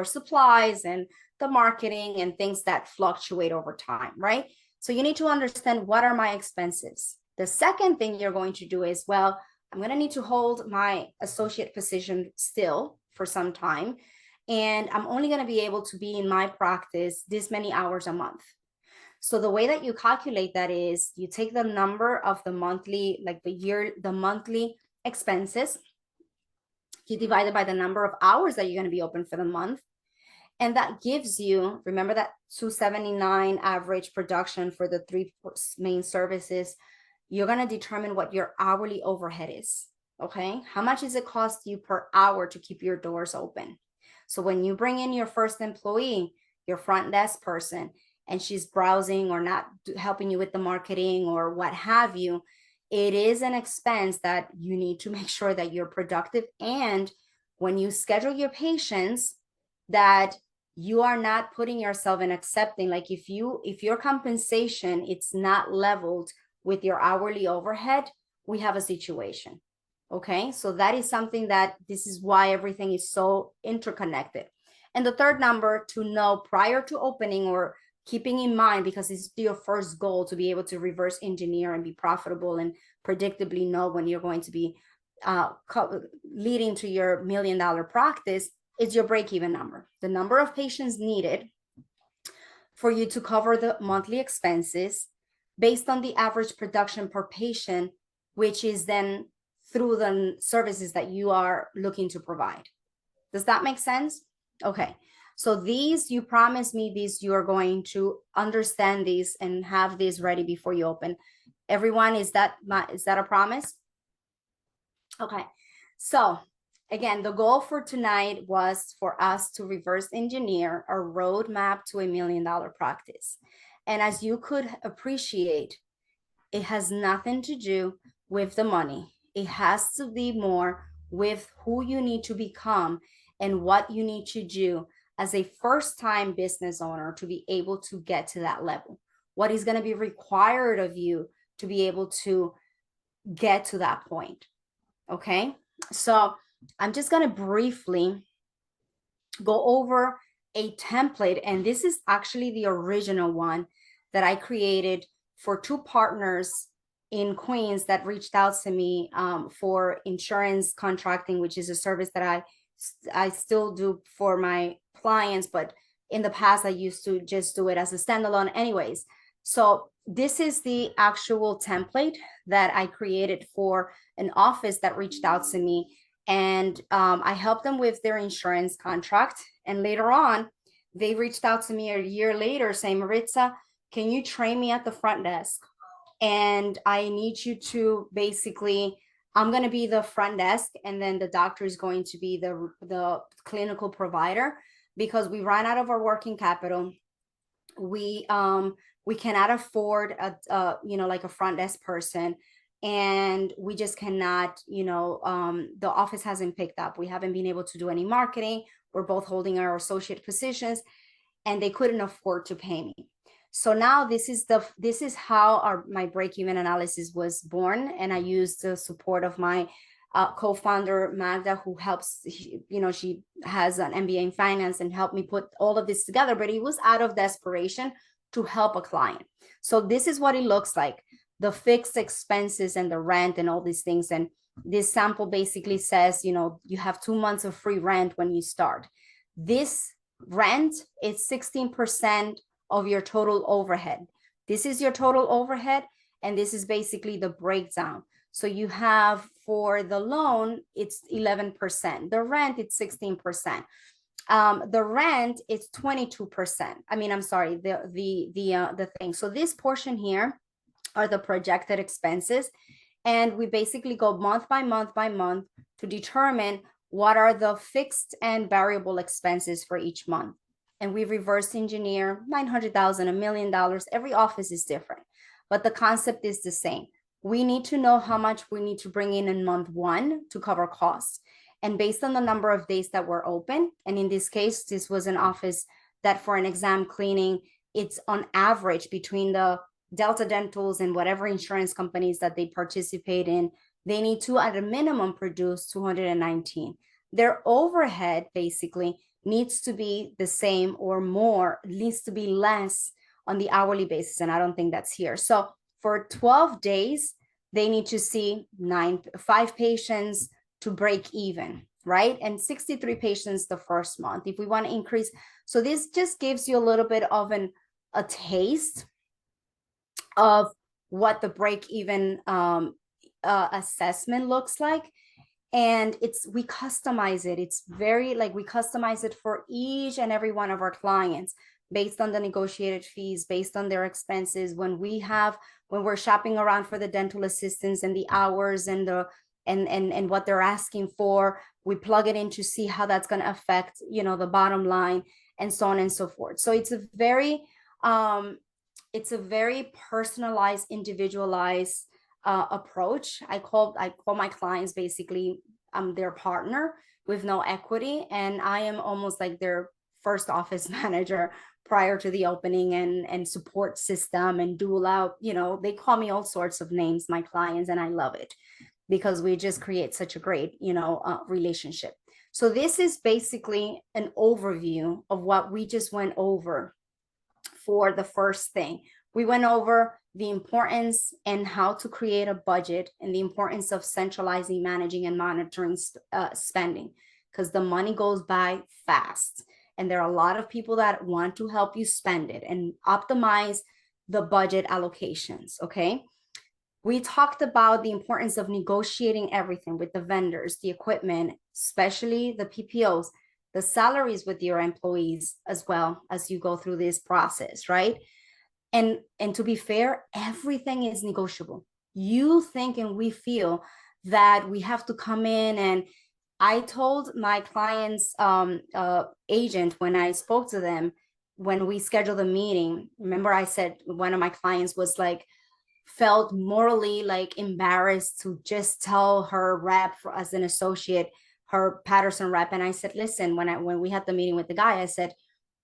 supplies and the marketing and things that fluctuate over time, right? So you need to understand, what are my expenses? The second thing you're going to do is, well, I'm going to need to hold my associate position still for some time, and I'm only going to be able to be in my practice this many hours a month. So the way that you calculate that is, you take the number of the monthly, like the monthly expenses, you divide it by the number of hours that you're going to be open for the month, and that gives you, remember that 279 average production for the 3 main services. You're going to determine what your hourly overhead is. Okay, how much does it cost you per hour to keep your doors open? So when you bring in your first employee, your front desk person, and she's browsing or not helping you with the marketing or what have you, it is an expense that you need to make sure that you're productive. And when you schedule your patients, that you are not putting yourself in accepting, like if your compensation, it's not leveled with your hourly overhead, we have a situation. Okay, so that is something that, this is why everything is so interconnected. And the third number to know prior to opening, or keeping in mind, because it's your first goal to be able to reverse engineer and be profitable and predictably know when you're going to be leading to your $1 million practice, is your break-even number, the number of patients needed for you to cover the monthly expenses based on the average production per patient, which is then through the services that you are looking to provide. Does that make sense? Okay. So these, you promised me these, you are going to understand these and have these ready before you open. Everyone, is that a promise? Okay. So again, the goal for tonight was for us to reverse engineer a roadmap to $1 million practice. And as you could appreciate, it has nothing to do with the money. It has to be more with who you need to become and what you need to do as a first-time business owner to be able to get to that level. What is going to be required of you to be able to get to that point. Okay, so I'm just going to briefly go over a template, and this is actually the original one that I created for two partners in Queens that reached out to me for insurance contracting, which is a service that I still do for my clients, but in the past I used to just do it as a standalone anyways. So this is the actual template that I created for an office that reached out to me, and I helped them with their insurance contract. And later on, they reached out to me a year later saying, Maritza, can you train me at the front desk? And I need you to basically, I'm going to be the front desk, and then the doctor is going to be the clinical provider, because we ran out of our working capital. We cannot afford like a front desk person, and we just cannot, the office hasn't picked up. We haven't been able to do any marketing. We're both holding our associate positions, and they couldn't afford to pay me. So now this is how my break-even analysis was born, and I used the support of my co-founder Magda, who helps, she has an MBA in finance and helped me put all of this together, but it was out of desperation to help a client. So this is what it looks like, the fixed expenses and the rent and all these things. And this sample basically says, you have 2 months of free rent when you start. This rent is 16% of your total overhead. This is your total overhead, and this is basically the breakdown. So you have, for the loan, it's 11%. The rent, it's 16%. The rent is 22%. I mean, I'm sorry, the thing. So this portion here are the projected expenses, and we basically go month by month by month to determine what are the fixed and variable expenses for each month. And we reverse engineer $900,000, $1 million. Every office is different, but the concept is the same. We need to know how much we need to bring in month 1 to cover costs. And based on the number of days that we're open, and in this case, this was an office that for an exam cleaning, it's on average between the Delta Dentals and whatever insurance companies that they participate in, they need to, at a minimum, produce 219. Their overhead basically needs to be the same or more, needs to be less on the hourly basis. And I don't think that's here. So for 12 days, they need to see 5 patients to break even, right? And 63 patients the first month. If we want to increase, so this just gives you a little bit of a taste of what the break even assessment looks like. And we customize it. It's very we customize it for each and every one of our clients based on the negotiated fees, based on their expenses. When we're shopping around for the dental assistants and the hours and and what they're asking for, we plug it in to see how that's going to affect, the bottom line, and so on and so forth. So it's a very personalized, individualized approach. I call my clients basically, I'm their partner with no equity, and I am almost like their first office manager prior to the opening, and support system and doula. They call me all sorts of names, my clients, and I love it because we just create such a great relationship. So this is basically an overview of what we just went over. For the first thing, we went over the importance and how to create a budget, and the importance of centralizing, managing, and monitoring spending, because the money goes by fast. And there are a lot of people that want to help you spend it and optimize the budget allocations, okay? We talked about the importance of negotiating everything with the vendors, the equipment, especially the PPOs, the salaries with your employees as well as you go through this process, right? And to be fair, everything is negotiable. You think and we feel that we have to come in, and I told my client's agent when I spoke to them, when we scheduled a meeting, remember I said one of my clients was like, felt morally like embarrassed to just tell her rep as an associate, her Patterson rep. And I said, listen, when we had the meeting with the guy, I said,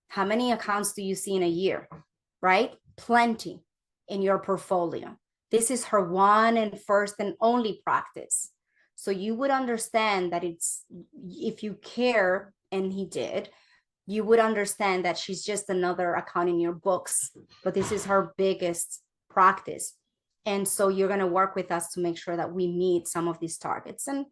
how many accounts do you see in a year? Right? Plenty in your portfolio. This is her one and first and only practice. So you would understand that it's, if you care, and he did, you would understand that she's just another account in your books, but this is her biggest practice. And so you're going to work with us to make sure that we meet some of these targets. And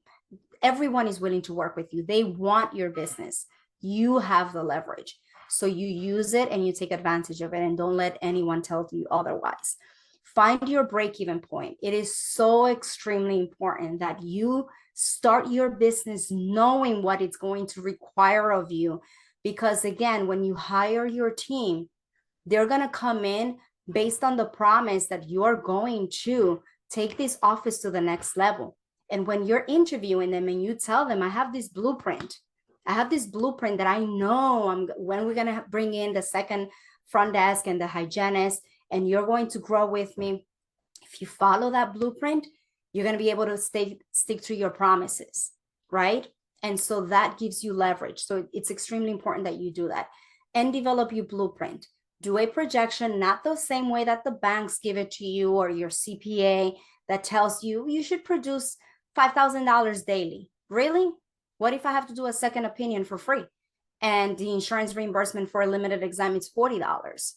everyone is willing to work with you. They want your business. You have the leverage. So you use it and you take advantage of it, and don't let anyone tell you otherwise. Find your break-even point. It is so extremely important that you start your business knowing what it's going to require of you. Because again, when you hire your team, they're going to come in based on the promise that you're going to take this office to the next level. And when you're interviewing them and you tell them, I have this blueprint that I know when we're going to bring in the second front desk and the hygienist, and you're going to grow with me. If you follow that blueprint, you're going to be able to stick to your promises, right? And so that gives you leverage. So it's extremely important that you do that and develop your blueprint. Do a projection, not the same way that the banks give it to you or your CPA that tells you you should produce $5,000 daily. Really? What if I have to do a second opinion for free? And the insurance reimbursement for a limited exam is $40.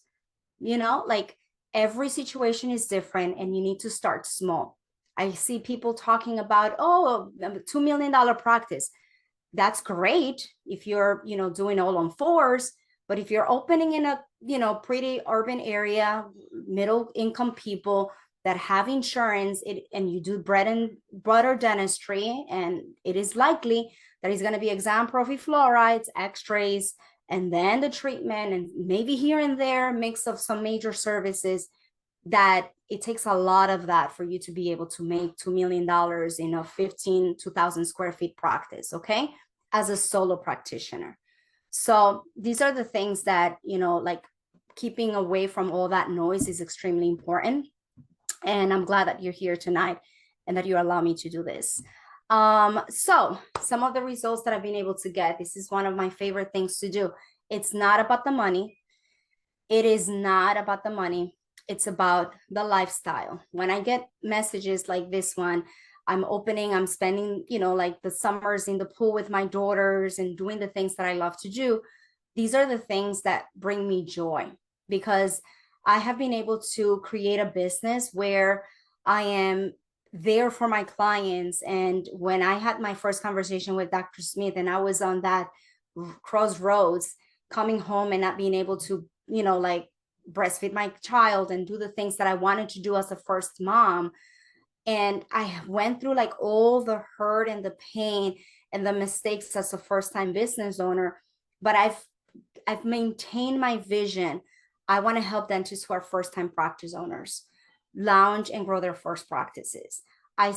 You know, like every situation is different and you need to start small. I see people talking about, oh, $2 million practice. That's great if you're, doing all on fours. But if you're opening in a, pretty urban area, middle income people that have insurance, and you do bread and butter dentistry, and it is likely that it's going to be exam prophy fluorides, x-rays, and then the treatment, and maybe here and there, mix of some major services, that it takes a lot of that for you to be able to make $2 million in a 2,000 square feet practice, okay? As a solo practitioner. So these are the things that, like keeping away from all that noise is extremely important. And I'm glad that you're here tonight and that you allow me to do this. So some of the results that I've been able to get, this is one of my favorite things to do. It's not about the money. It is not about the money. It's about the lifestyle. When I get messages like this one, I'm spending, like the summers in the pool with my daughters and doing the things that I love to do. These are the things that bring me joy, because I have been able to create a business where I am there for my clients. And when I had my first conversation with Dr. Smith and I was on that crossroads, coming home and not being able to, like breastfeed my child and do the things that I wanted to do as a first mom. And I went through like all the hurt and the pain and the mistakes as a first-time business owner, but I've maintained my vision. I want to help dentists who are first-time practice owners launch and grow their first practices. I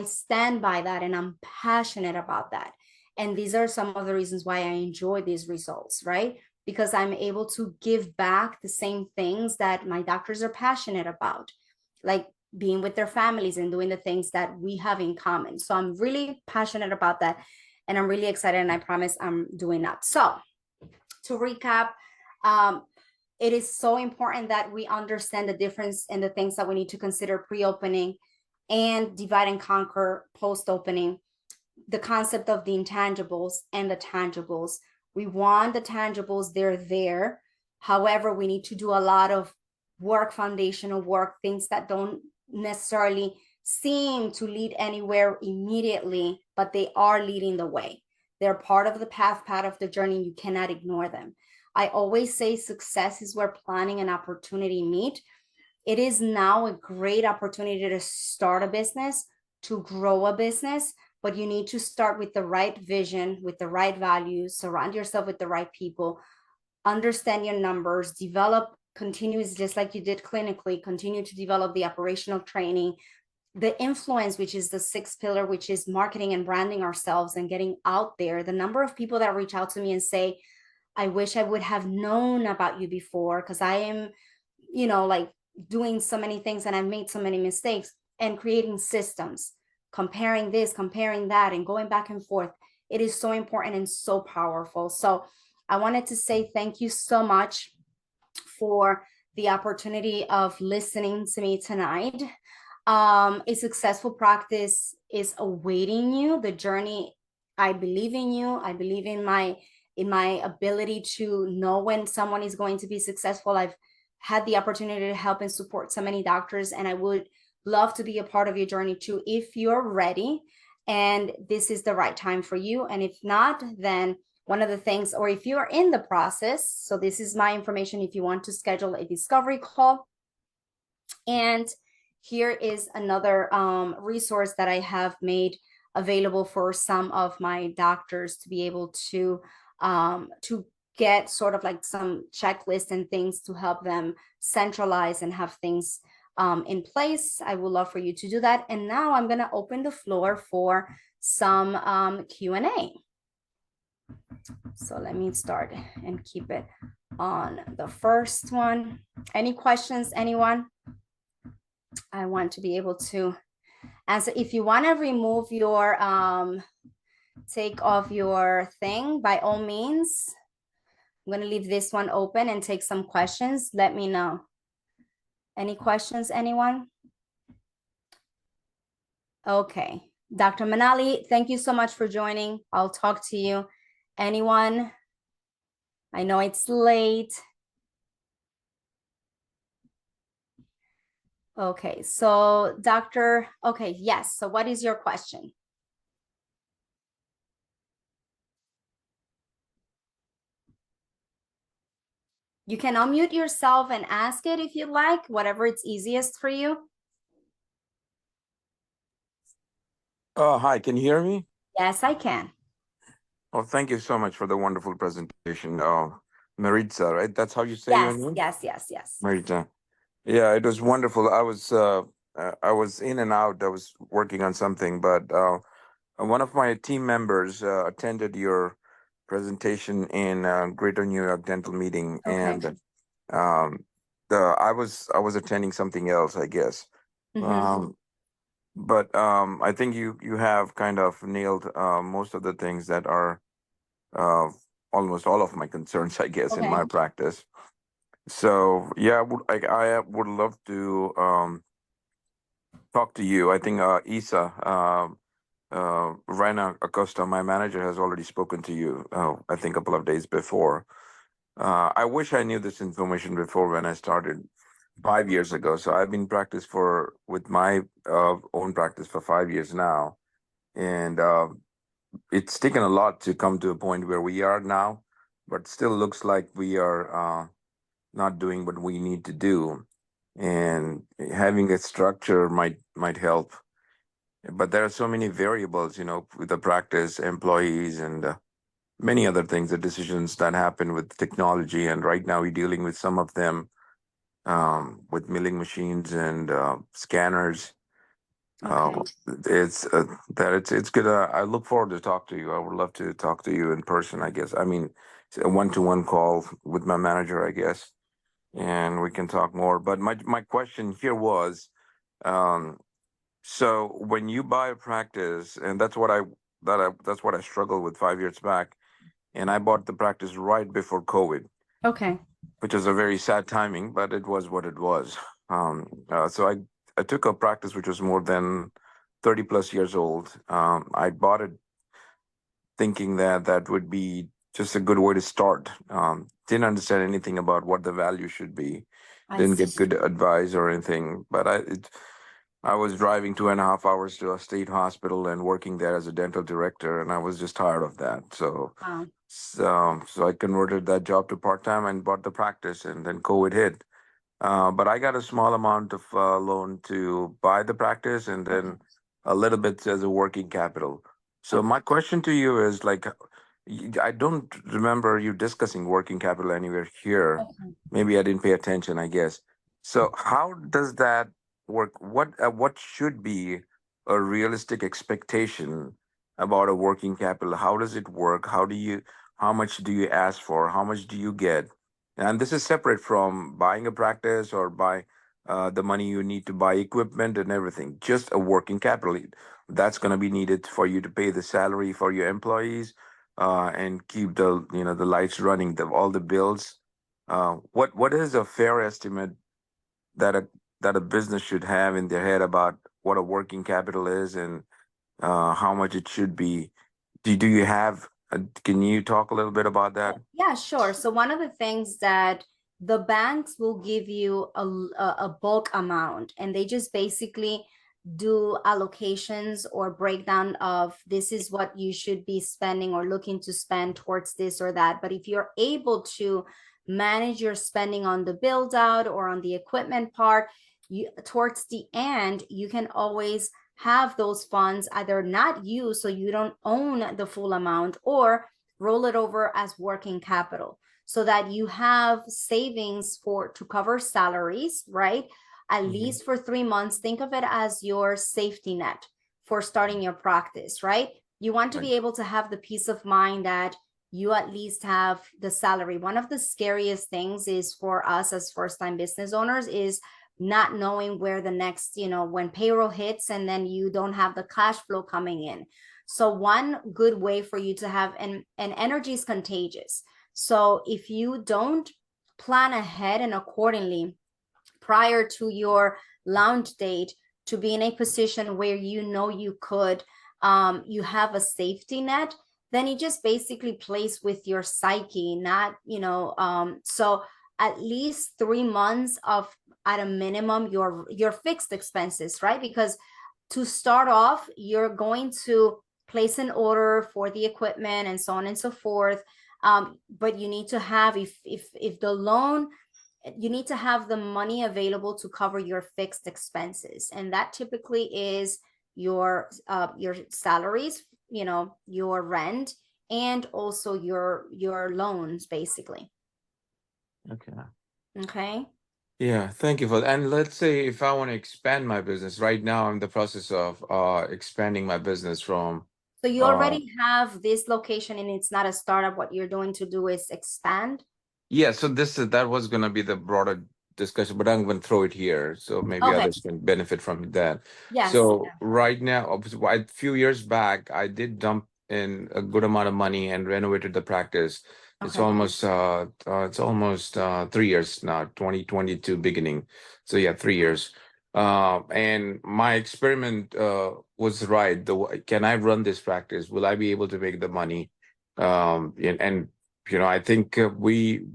stand by that, and I'm passionate about that. And these are some of the reasons why I enjoy these results, right? Because I'm able to give back the same things that my doctors are passionate about, like being with their families and doing the things that we have in common. So I'm really passionate about that, and I'm really excited, and I promise I'm doing that. So to recap, it is so important that we understand the difference in the things that we need to consider pre-opening and divide and conquer post-opening, the concept of the intangibles and the tangibles. We want the tangibles, they're there. However, we need to do a lot of work, foundational work, things that don't necessarily seem to lead anywhere immediately, but they are leading the way. They're part of the path of the journey. You cannot ignore them. I always say success is where planning and opportunity meet. it is now a great opportunity to start a business, to grow a business, but you need to start with the right vision, with the right values, surround yourself with the right people, understand your numbers, develop continuous, just like you did clinically, continue to develop the operational training, the influence, which is the sixth pillar, which is marketing and branding ourselves and getting out there. The number of people that reach out to me and say, I wish I would have known about you before, because I am, like doing so many things and I've made so many mistakes, and creating systems, comparing this, comparing that, and going back and forth. It is so important and so powerful. So I wanted to say thank you so much for the opportunity of listening to me tonight. A successful practice is awaiting you. The journey, I believe in you. I believe in my ability to know when someone is going to be successful. I've had the opportunity to help and support so many doctors, and I would love to be a part of your journey too, if you're ready and this is the right time for you. And if not, then one of the things, or if you are in the process, so this is my information if you want to schedule a discovery call. And here is another resource that I have made available for some of my doctors to be able to get sort of like some checklists and things to help them centralize and have things in place. I would love for you to do that. And now I'm going to open the floor for some Q&A. So let me start and keep it on the first one. Any questions, anyone? I want to be able to answer. If you want to remove your take off your thing, by all means. I'm going to leave this one open and take some questions. Let me know. Any questions, anyone? Okay. Dr. Manali, thank you so much for joining. I'll talk to you. Anyone? I know it's late. Okay, so Dr. Okay, yes. So what is your question? You can unmute yourself and ask it if you like, whatever it's easiest for you. Hi, can you hear me? Yes, I can. Oh, thank you so much for the wonderful presentation. Maritza, right? That's how you say your Yes, name? yes. Maritza. Yeah, it was wonderful. I was in and out. I was working on something, but one of my team members attended your presentation in Greater New York Dental Meeting, Okay. and I was attending something else, I guess. But I think you have kind of nailed most of the things that are almost all of my concerns, I guess, in my practice. So yeah, I would love to talk to you. I think Isa Rena Acosta, my manager, has already spoken to you. I think a couple of days before. I wish I knew this information before when I started 5 years ago. So I've been with my own practice for 5 years now, and it's taken a lot to come to a point where we are now, but still looks like we are not doing what we need to do. And having a structure might help, but there are so many variables, with the practice, employees, and many other things, the decisions that happen with technology. And right now we're dealing with some of them with milling machines and scanners. It's good. I look forward to talk to you. I would love to talk to you in person, I guess. I mean, it's a one-to-one call with my manager, I guess, and we can talk more. But my question here was, so when you buy a practice, and that's what I struggled with 5 years back, and I bought the practice right before COVID. Okay. Which is a very sad timing, but it was what it was. So I took a practice which was more than 30 plus years old. I bought it thinking that would be just a good way to start. Didn't understand anything about what the value should be. Didn't get good advice or anything. But I was driving 2.5 hours to a state hospital and working there as a dental director, and I was just tired of that. So I converted that job to part-time and bought the practice, and then COVID hit. but I got a small amount of loan to buy the practice, and Okay. then a little bit as a working capital. So Okay. my question to you is like, I don't remember you discussing working capital anywhere here. Okay. Maybe I didn't pay attention, I guess. So how does that work? What should be a realistic expectation about a working capital? How does it work? How much do you ask for? How much do you get? And this is separate from buying a practice or buy the money you need to buy equipment and everything. Just a working capital that's going to be needed for you to pay the salary for your employees and keep the lights running, all the bills. What is a fair estimate that a business should have in their head about what a working capital is and how much it should be? Do you have? Can you talk a little bit about that? Yeah, sure. So one of the things that the banks will give you a bulk amount, and they just basically do allocations or breakdown of this is what you should be spending or looking to spend towards this or that. But if you're able to manage your spending on the build out or on the equipment part, you towards the end, you can always have those funds either not used so you don't own the full amount, or roll it over as working capital so that you have savings for to cover salaries, right? At Mhm. least for 3 months. Think of it as your safety net for starting your practice, right? You want to Right. be able to have the peace of mind that you at least have the salary. One of the scariest things is for us as first-time business owners is not knowing where the next, when payroll hits and then you don't have the cash flow coming in. So one good way for you to have, and energy is contagious. So if you don't plan ahead and accordingly prior to your launch date to be in a position where you could, you have a safety net, then you just basically plays with your psyche, not, so at least 3 months of, at a minimum, your fixed expenses, right? Because to start off, you're going to place an order for the equipment and so on and so forth. But you need to have, if the loan, you need to have the money available to cover your fixed expenses, and that typically is your salaries, your rent, and also your loans, basically. Okay. Okay. Yeah, thank you for that. And let's say if I want to expand my business, right now I'm in the process of expanding my business from So you uh already have this location and it's not a startup. What you're doing to do is expand. yeah, so that was gonna be the broader discussion, but I'm gonna throw it here so maybe Okay. others can benefit from that. Yes. So right now, a few years back, I did dump in a good amount of money and renovated the practice. Okay. It's almost 3 years now, 2022 beginning. So yeah, 3 years. And my experiment was right. Can I run this practice? Will I be able to make the money? And I think we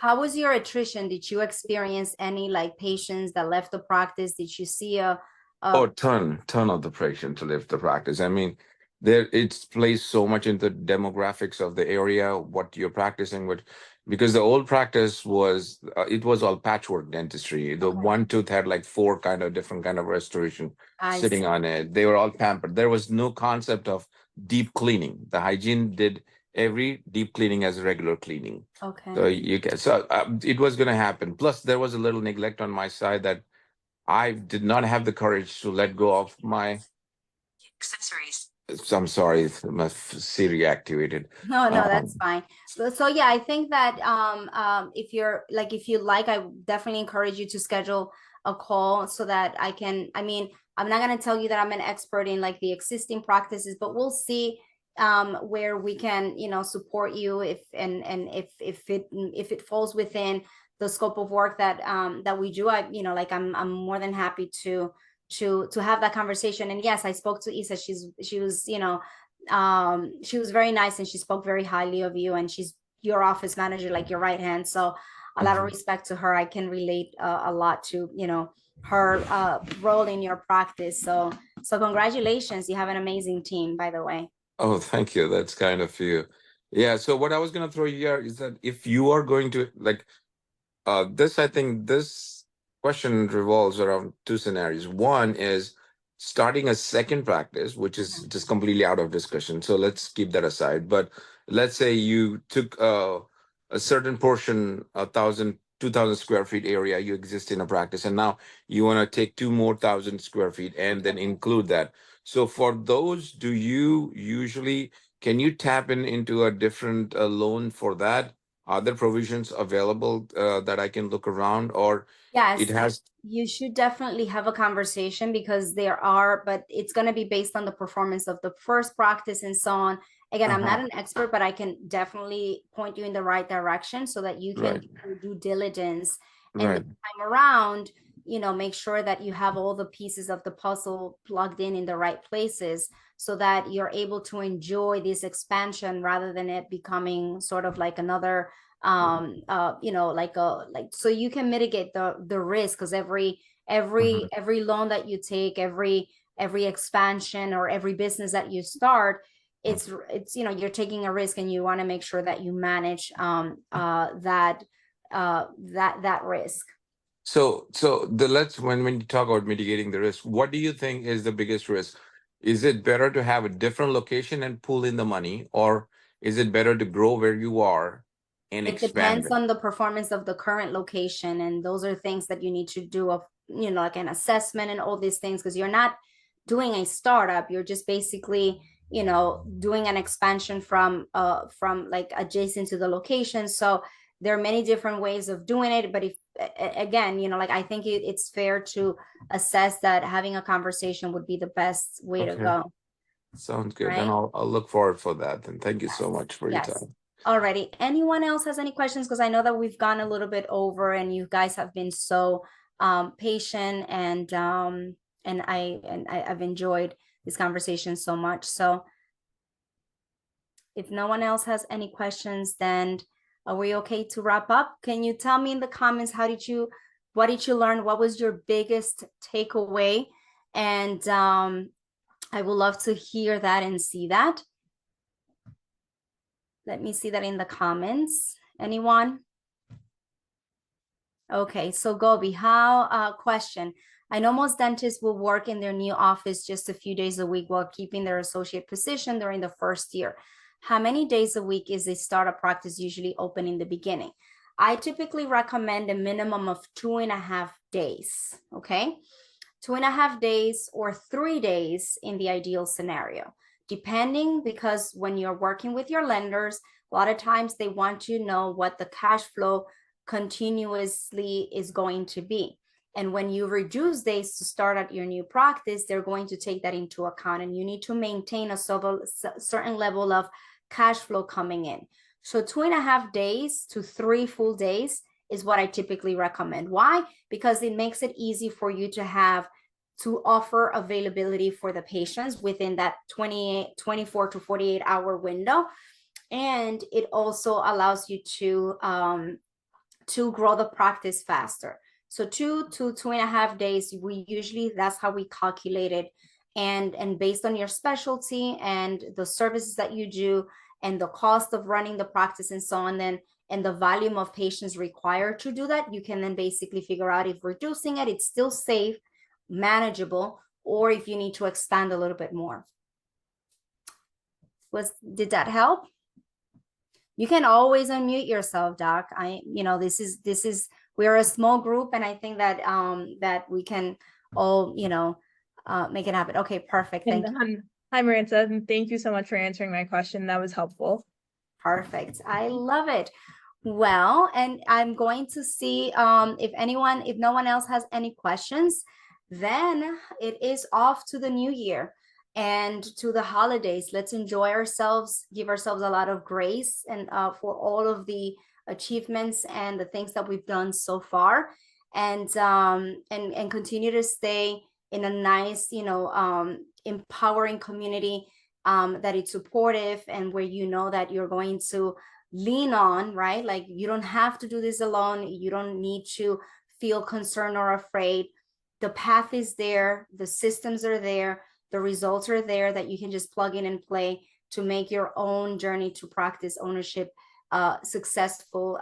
How was your attrition? Did you experience any like patients that left the practice? Did you see oh, a ton of the pressure to live the practice. I mean, there it's plays so much into demographics of the area, what you're practicing with, because the old practice was it was all patchwork dentistry. The Okay. one tooth had like four kind of different kind of restoration I sitting see. on it. They were all pampered. There was no concept of deep cleaning. The hygiene did every deep cleaning as regular cleaning. So Okay. you can so it was going to happen. Plus, there was a little neglect on my side that I did not have the courage to let go of my accessories. So I'm sorry, my Siri activated. No, no, that's Um, fine. So yeah, I think that if you're like, if you like, I definitely encourage you to schedule a call so that I can, I mean, I'm not gonna tell you that I'm an expert in like the existing practices, but we'll see where we can, support you if, and if it falls within the scope of work that we do. Like I'm more than happy to have that conversation. And yes, I spoke to Isa. She was very nice and she spoke very highly of you, and she's your office manager, like your right hand. So a lot of mhm. respect to her. I can relate a lot to her role in your practice. So congratulations, you have an amazing team, by the way. Oh, thank you. That's kind of you. Yeah. So what I was gonna throw here is that if you are going to like this, I think this question revolves around two scenarios. One is starting a second practice, which is just completely out of discussion. So let's keep that aside. But let's say you took a certain portion, 2,000 square feet area, you exist in a practice, and now you want to take 2,000 square feet and then include that. So for those, do you usually, can you tap into a different loan for that? Are there provisions available that I can look around, or it Yes, has? you should definitely have a conversation because there are, but it's going to be based on the performance of the first practice and so on. Again, I'm not Uh-huh. an expert, but I can definitely point you in the right direction so that you can Right, do your due diligence. And this right. time around, make sure that you have all the pieces of the puzzle plugged in the right places so that you're able to enjoy this expansion rather than it becoming sort of like another so you can mitigate the risk, because Mhm. every loan that you take, every expansion or every business that you start, it's you're taking a risk, and you want to make sure that you manage that risk. So the let's when you talk about mitigating the risk, what do you think is the biggest risk? Is it better to have a different location and pull in the money, or is it better to grow where you are and It expand depends it? on the performance of the current location, and those are things that you need to do of like an assessment and all these things, because you're not doing a startup, you're just basically doing an expansion from like adjacent to the location. So there are many different ways of doing it, but if again, like I think it's fair to assess that having a conversation would be the best way to Okay, go, sounds good. Then right? I'll look forward for that. And thank you so Yes. much for your Yes. time. Alrighty. Anyone else has any questions? Because I know that we've gone a little bit over, and you guys have been so patient, I've enjoyed this conversation so much. So if no one else has any questions, then are we okay to wrap up? Can you tell me in the comments, what did you learn? What was your biggest takeaway? And I would love to hear that and see that. Let me see that in the comments. Anyone? Okay, so Gobi, question. I know most dentists will work in their new office just a few days a week while keeping their associate position during the first year. How many days a week is a startup practice usually open in the beginning? I typically recommend a minimum of 2.5 days, okay? 2.5 days or 3 days in the ideal scenario, depending, because when you're working with your lenders, a lot of times they want to know what the cash flow continuously is going to be. And when you reduce days to start at your new practice, they're going to take that into account, and you need to maintain a certain level of cash flow coming in. So 2.5 days to 3 full days is what I typically recommend. Why? Because it makes it easy for you to offer availability for the patients within that 24 to 48 hour window. And it also allows you to grow the practice faster. So 2 to 2.5 days, that's how we calculate it. And based on your specialty and the services that you do and the cost of running the practice and so on, then and the volume of patients required to do that, you can then basically figure out if reducing it, it's still safe, manageable, or if you need to expand a little bit more. Did that help? You can always unmute yourself, Doc. This is we're a small group, and I think that we can all make it happen. Okay, perfect. Thank you. Hi, Maritza, and thank you so much for answering my question. That was helpful. Perfect. I love it. Well, and I'm going to see if no one else has any questions, then it is off to the new year and to the holidays. Let's enjoy ourselves, give ourselves a lot of grace, and for all of the achievements and the things that we've done so far, and continue to stay in a nice, empowering community that it's supportive, and where you know that you're going to lean on, right? Like, you don't have to do this alone. You don't need to feel concerned or afraid. The path is there, the systems are there, the results are there, that you can just plug in and play to make your own journey to practice ownership successful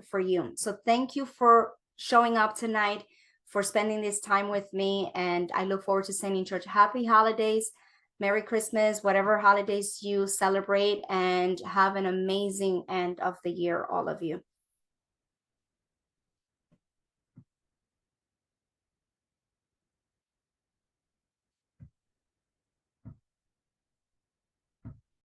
for you. So thank you for showing up tonight, for spending this time with me. And I look forward to sending church happy holidays, Merry Christmas, whatever holidays you celebrate, and have an amazing end of the year, all of you.